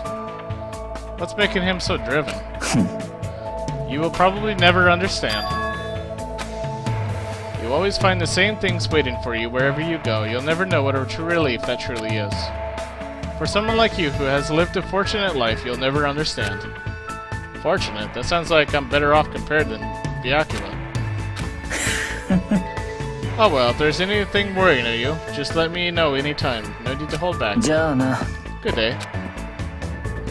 What's making him so driven? You will probably never understand. You'll always find the same things waiting for you wherever you go. You'll never know what a true relief that truly is. For someone like you who has lived a fortunate life, you'll never understand. Fortunate? That sounds like I'm better off compared than Byakuya. Oh well, if there's anything worrying you, just let me know anytime. No need to hold back. じゃあな. Good day.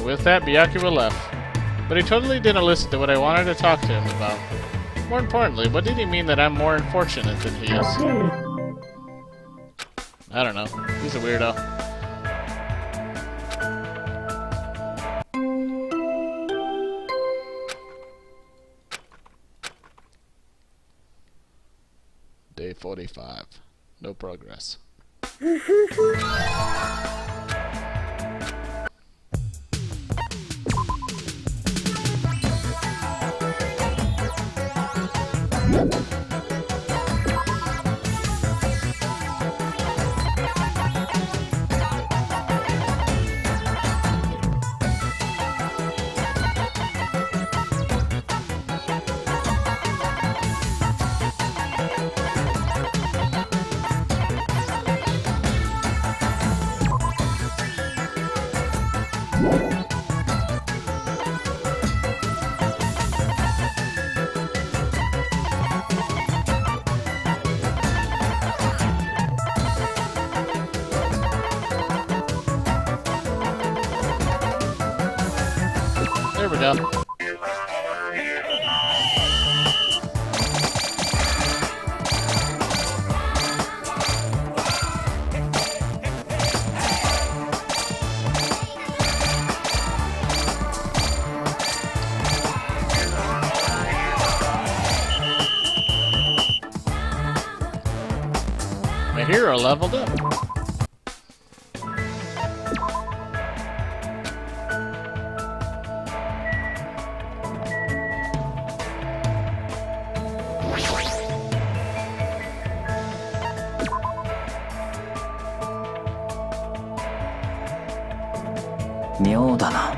With that, Byakuya left. But he totally didn't listen to what I wanted to talk to him about. More importantly, what did he mean that I'm more unfortunate than he is? I don't know. He's a weirdo. Day 45. No progress. female. My hero leveled up.妙だな。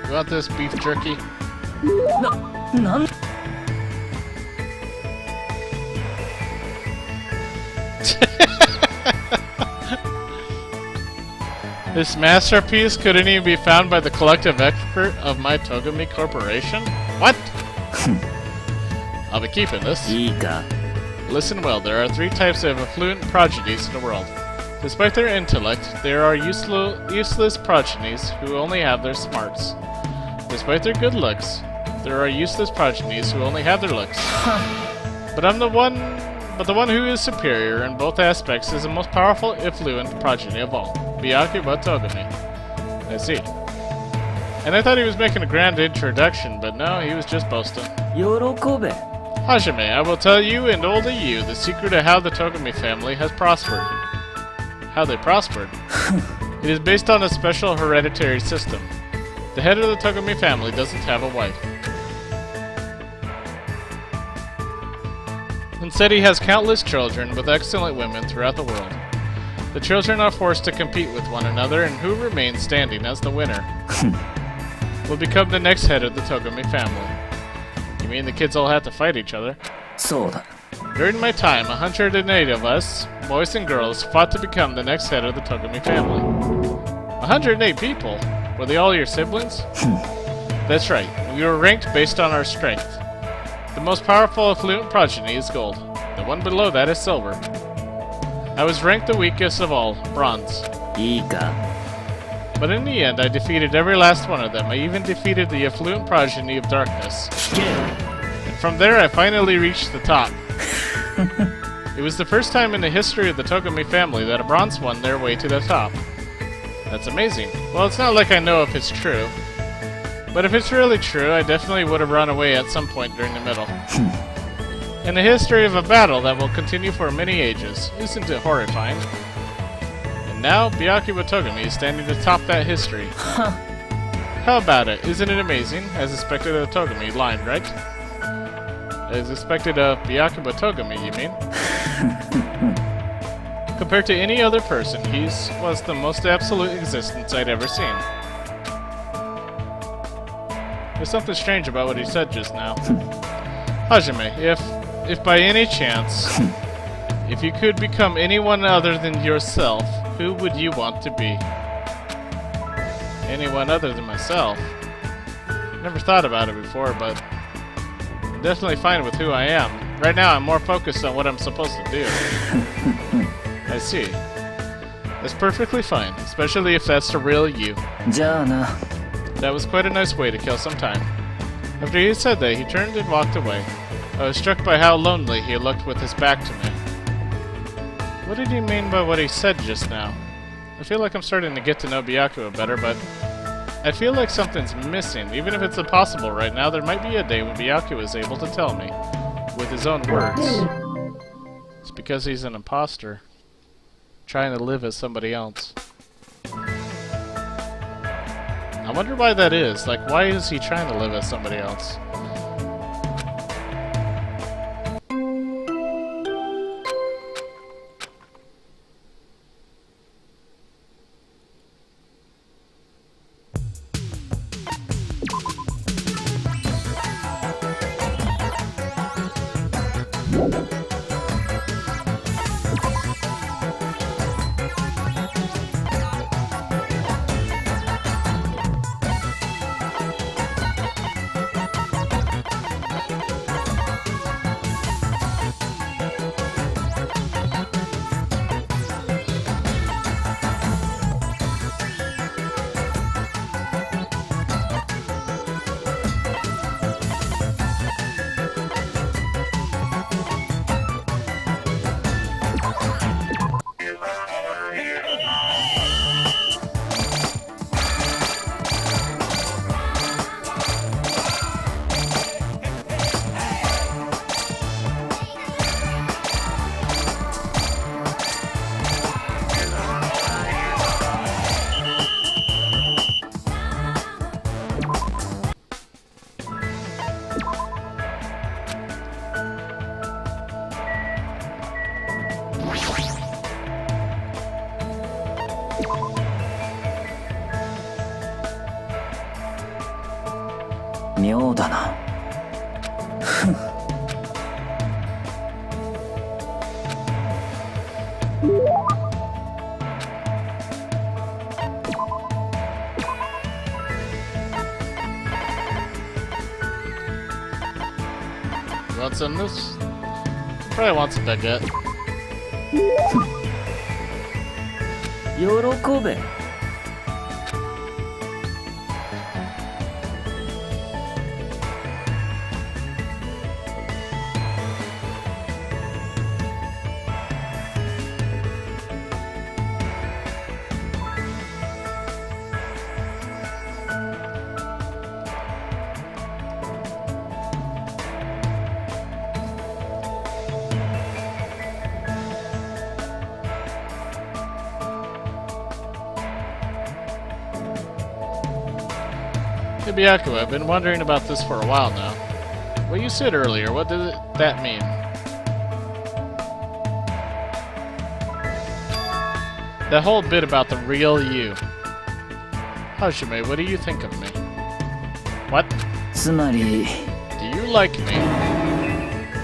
You want this beef jerky? なん This masterpiece couldn't even be found by the collective expert of my Togami Corporation? What? I'll be keeping this. いいか。 Listen well, there are 3 types of affluent progenies in the world. Despite their intellect, there are useless progenies who only have their smarts. Despite their good looks, there are useless progenies who only have their looks. But the one who is superior in both aspects is the most powerful affluent progeny of all, Byakuba Togami. I see. And I thought he was making a grand introduction, but no, he was just boasting. 喜べ。 Hajime, I will tell you and only you the secret of how the Togami family has prospered. How they prospered? It is based on a special hereditary system. The head of the Togami family doesn't have a wife. Instead, he has countless children with excellent women throughout the world. The children are forced to compete with one another, and who remains standing as the winner will become the next head of the Togami family. You mean the kids all have to fight each other? そうだ。 During my time, 108 of us, boys and girls, fought to become the next head of the Togami family. 108 people? Were they all your siblings? That's right. We were ranked based on our strength. The most powerful affluent progeny is gold. The one below that is silver. I was ranked the weakest of all, bronze. いいか。 But in the end, I defeated every last one of them. I even defeated the affluent progeny of darkness. 聞け。 And from there, I finally reached the top. It was the first time in the history of the Togami family that a bronze won their way to the top. That's amazing. Well, it's not like I know if it's true. But if it's really true, I definitely would have run away at some point during the middle. In the history of a battle that will continue for many ages. Isn't it horrifying? And now, Byakuba Togami is standing atop that history. How about it? Isn't it amazing? As expected of Togami line, right? As expected of Byakuba Togami, you mean? Compared to any other person, he was the most absolute existence I'd ever seen. There's something strange about what he said just now. Hajime, if by any chance, if you could become anyone other than yourself, who would you want to be? Anyone other than myself? Never thought about it before, but I'm definitely fine with who I am. Right now, I'm more focused on what I'm supposed to do. I see. That's perfectly fine, especially if that's the real you. じゃあな。 That was quite a nice way to kill some time. After he said that, he turned and walked away. I was struck by how lonely he looked with his back to me. What did he mean by what he said just now? I feel like I'm starting to get to know Byakuba better, but I feel like something's missing. Even if it's impossible right now, there might be a day when Byakuba is able to tell me, with his own words. It's because he's an imposter, trying to live as somebody else. I wonder why that is. Like, why is he trying to live as somebody else? 妙だな。 What's in this? Probably wants a baguette. 喜べ。 Hey Byakuya, I've been wondering about this for a while now. What you said earlier, what did that mean? That whole bit about the real you. Hajime, what do you think of me? What? つまり Do you like me?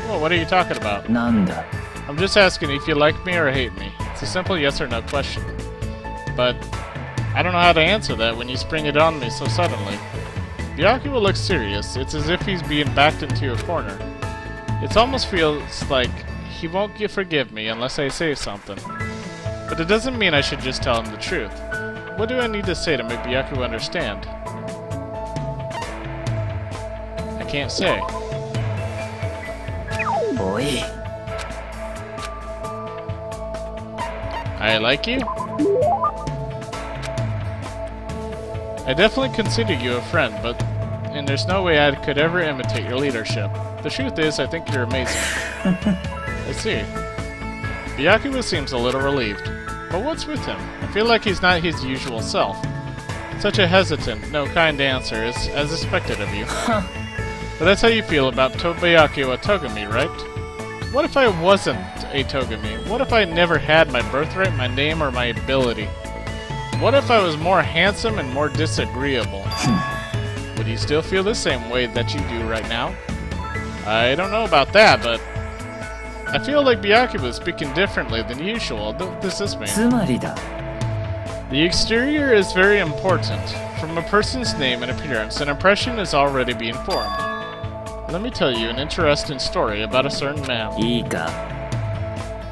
Well, what are you talking about? なんだ。 I'm just asking if you like me or hate me. It's a simple yes or no question. But I don't know how to answer that when you spring it on me so suddenly. Byakuya looks serious. It's as if he's being backed into a corner. It almost feels like he won't forgive me unless I say something. But it doesn't mean I should just tell him the truth. What do I need to say to make Byakuya understand? I can't say. おい。 I like you? I definitely consider you a friend, and there's no way I could ever imitate your leadership. The truth is, I think you're amazing. I see. Byakuya seems a little relieved. But what's with him? I feel like he's not his usual self. Such a hesitant, no kind answer is as expected of you. But that's how you feel about Byakuya Togami, right? What if I wasn't a Togami? What if I never had my birthright, my name, or my ability? What if I was more handsome and more disagreeable? Would you still feel the same way that you do right now? I don't know about that, but I feel like Byakuya is speaking differently than usual. Does this mean? つまりだ。 The exterior is very important. From a person's name and appearance, an impression is already being formed. Let me tell you an interesting story about a certain man. いいか。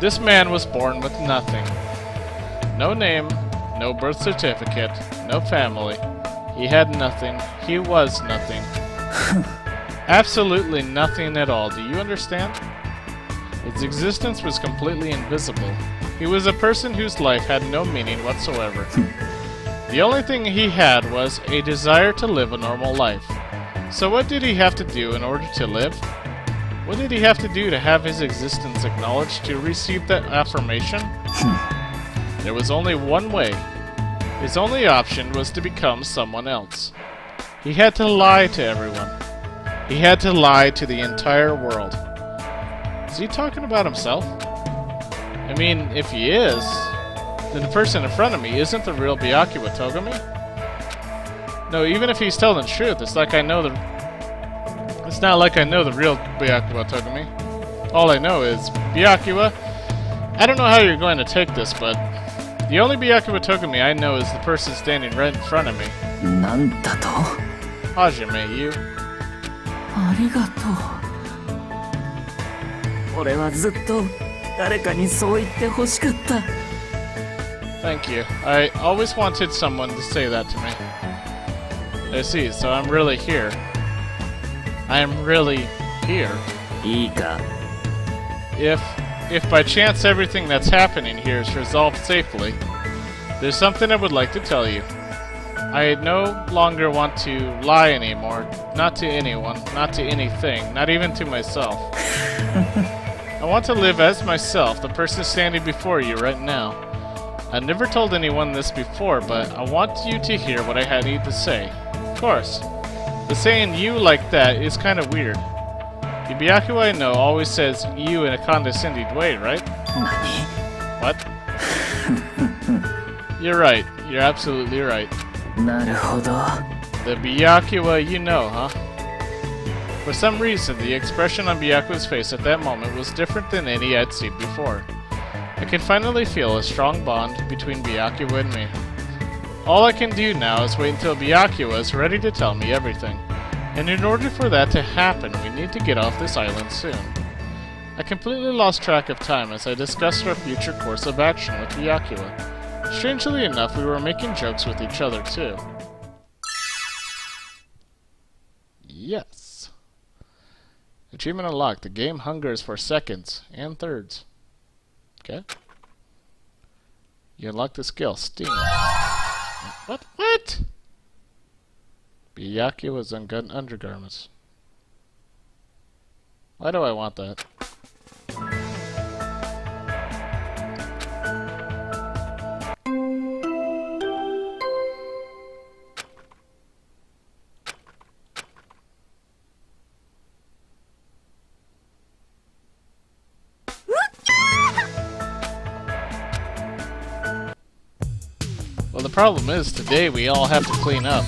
This man was born with nothing. No name, no birth certificate, no family. He had nothing. He was nothing. Absolutely nothing at all. Do you understand? His existence was completely invisible. He was a person whose life had no meaning whatsoever. The only thing he had was a desire to live a normal life. So what did he have to do in order to live? What did he have to do to have his existence acknowledged, to receive that affirmation? There was only one way. His only option was to become someone else. He had to lie to everyone. He had to lie to the entire world. Is he talking about himself? I mean, if he is, then the person in front of me isn't the real Byakuya Togami? No, even if he's telling the truth, it's not like I know the real Byakuya Togami. All I know is, Byakuya, I don't know how you're going to take this, but the only Byakuya Togami I know is the person standing right in front of me. なんだと。 Hajime, you. ありがとう。俺はずっと誰かにそう言って欲しかった。 Thank you. I always wanted someone to say that to me. I see, so I'm really here. I am really here. いいか。 If by chance everything that's happening here is resolved safely, there's something I would like to tell you. I no longer want to lie anymore, not to anyone, not to anything, not even to myself. I want to live as myself, the person standing before you right now. I've never told anyone this before, but I want you to hear what I need to say. Of course, the saying you like that is kind of weird. The Byakuya I know always says you in a condescending way, right? 何？ What? You're right. You're absolutely right. なるほど。 The Byakuya you know, huh? For some reason, the expression on Byaku's face at that moment was different than any I'd seen before. I can finally feel a strong bond between Byaku and me. All I can do now is wait until Byaku is ready to tell me everything. And in order for that to happen, we need to get off this island soon. I completely lost track of time as I discussed our future course of action with Byaku. Strangely enough, we were making jokes with each other too. Yes. Achievement unlocked. The game hungers for seconds and thirds. Okay. You unlock the skill. Steam. What? What? Byaku was on gun undergarments. Why do I want that? Well, the problem is, today we all have to clean up.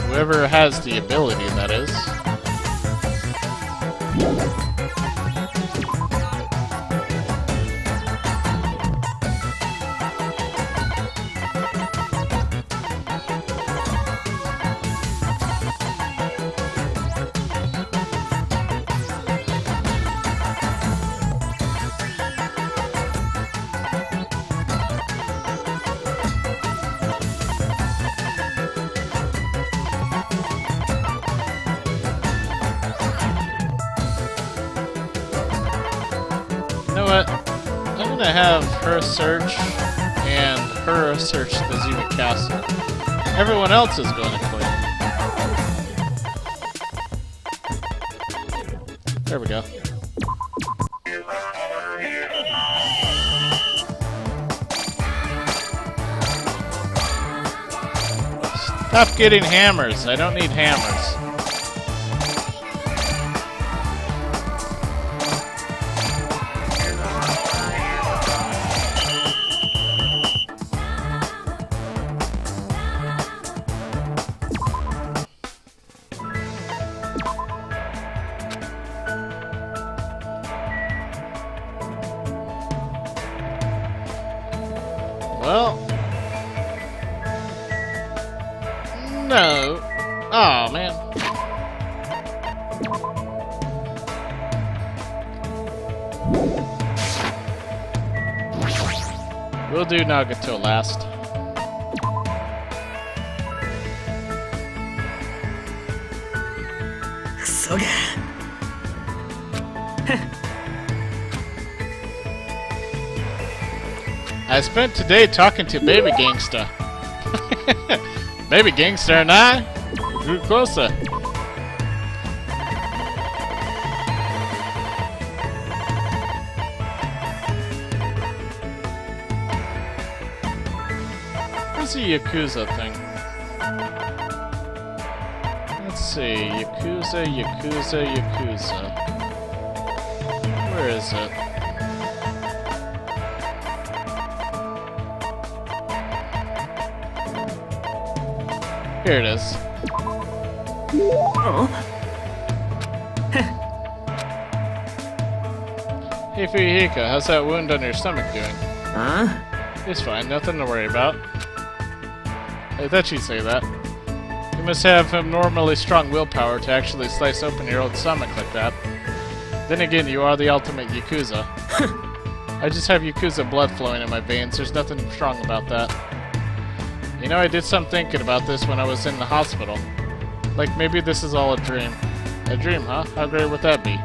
Whoever has the ability, that is. You know what? I'm gonna have her search and her search the Zima Castle. Everyone else is going to clean. There we go. Stop getting hammers. I don't need hammers. Well, no. Oh man. We'll do Nagato last. I spent today talking to Baby Gangsta. Baby Gangsta and I grew closer. Where's the Yakuza thing? Let's see. Yakuza, Yakuza, Yakuza. Where is it? Here it is. Oh? Hey Fuyuhiko, how's that wound on your stomach doing? Huh? It's fine, nothing to worry about. I thought you'd say that. You must have abnormally strong willpower to actually slice open your own stomach like that. Then again, you are the ultimate Yakuza. I just have Yakuza blood flowing in my veins, there's nothing strong about that. You know, I did some thinking about this when I was in the hospital. Like, maybe this is all a dream. A dream, huh? How great would that be?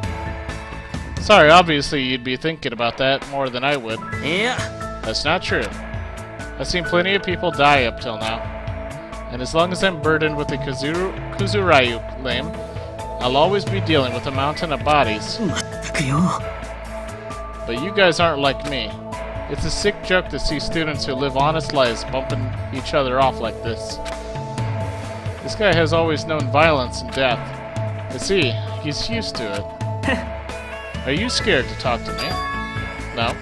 Sorry, obviously you'd be thinking about that more than I would. Yeah. That's not true. I've seen plenty of people die up till now. And as long as I'm burdened with the Kuzurayu lame, I'll always be dealing with a mountain of bodies. But you guys aren't like me. It's a sick joke to see students who live honest lives bumping each other off like this. This guy has always known violence and death. I see, he's used to it. Are you scared to talk to me? No.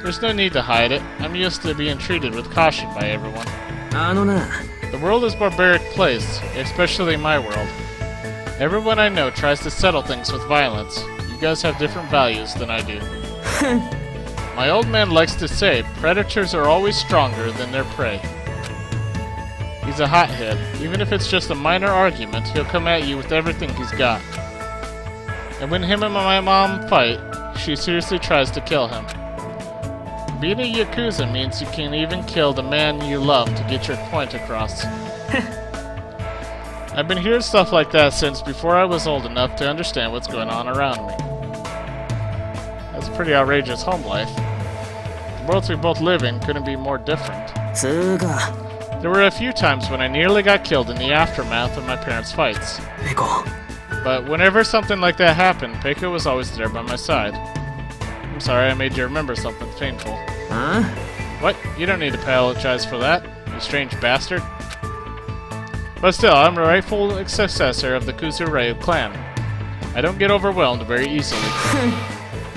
There's no need to hide it. I'm used to being treated with caution by everyone. The world is a barbaric place, especially my world. Everyone I know tries to settle things with violence. You guys have different values than I do. My old man likes to say, predators are always stronger than their prey. He's a hothead. Even if it's just a minor argument, he'll come at you with everything he's got. And when him and my mom fight, she seriously tries to kill him. Being a Yakuza means you can even kill the man you love to get your point across. I've been hearing stuff like that since before I was old enough to understand what's going on around me. That's a pretty outrageous home life. The worlds we both live in couldn't be more different. つーか There were a few times when I nearly got killed in the aftermath of my parents' fights. ペコ But whenever something like that happened, Peiko was always there by my side. I'm sorry I made you remember something painful. あ What? You don't need to apologize for that, you strange bastard. But still, I'm the rightful successor of the Kuzuryu clan. I don't get overwhelmed very easily.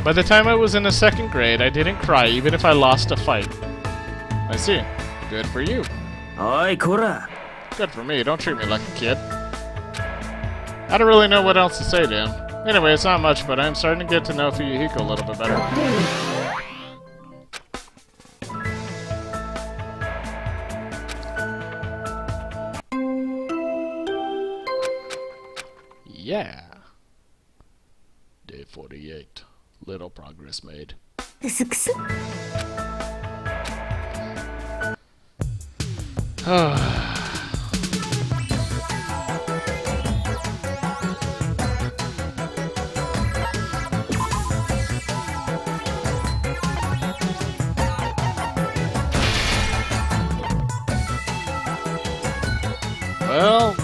By the time I was in the 2nd grade, I didn't cry even if I lost a fight. I see. Good for you. おいこら Good for me, don't treat me like a kid. I don't really know what else to say to him. Anyway, it's not much, but I'm starting to get to know Fuyuhiko a little bit better. Yeah. Day 48. Little progress made. クスクス Well,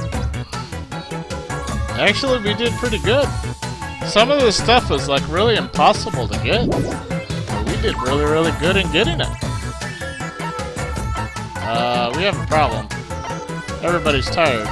actually we did pretty good. Some of this stuff was like really impossible to get. But we did really good in getting it. We have a problem. Everybody's tired.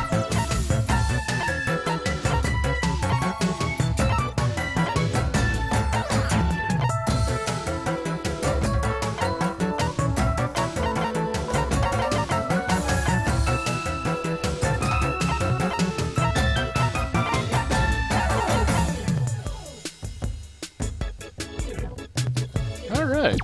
Alright.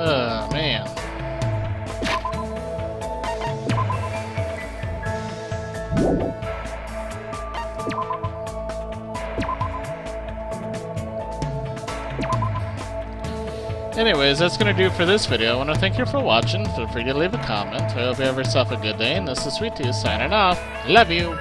Oh, man. Anyways, that's gonna do it for this video. I want to thank you for watching. Feel free to leave a comment. I hope you have yourself a good day, and this is Sweet Tooth signing off. Love you!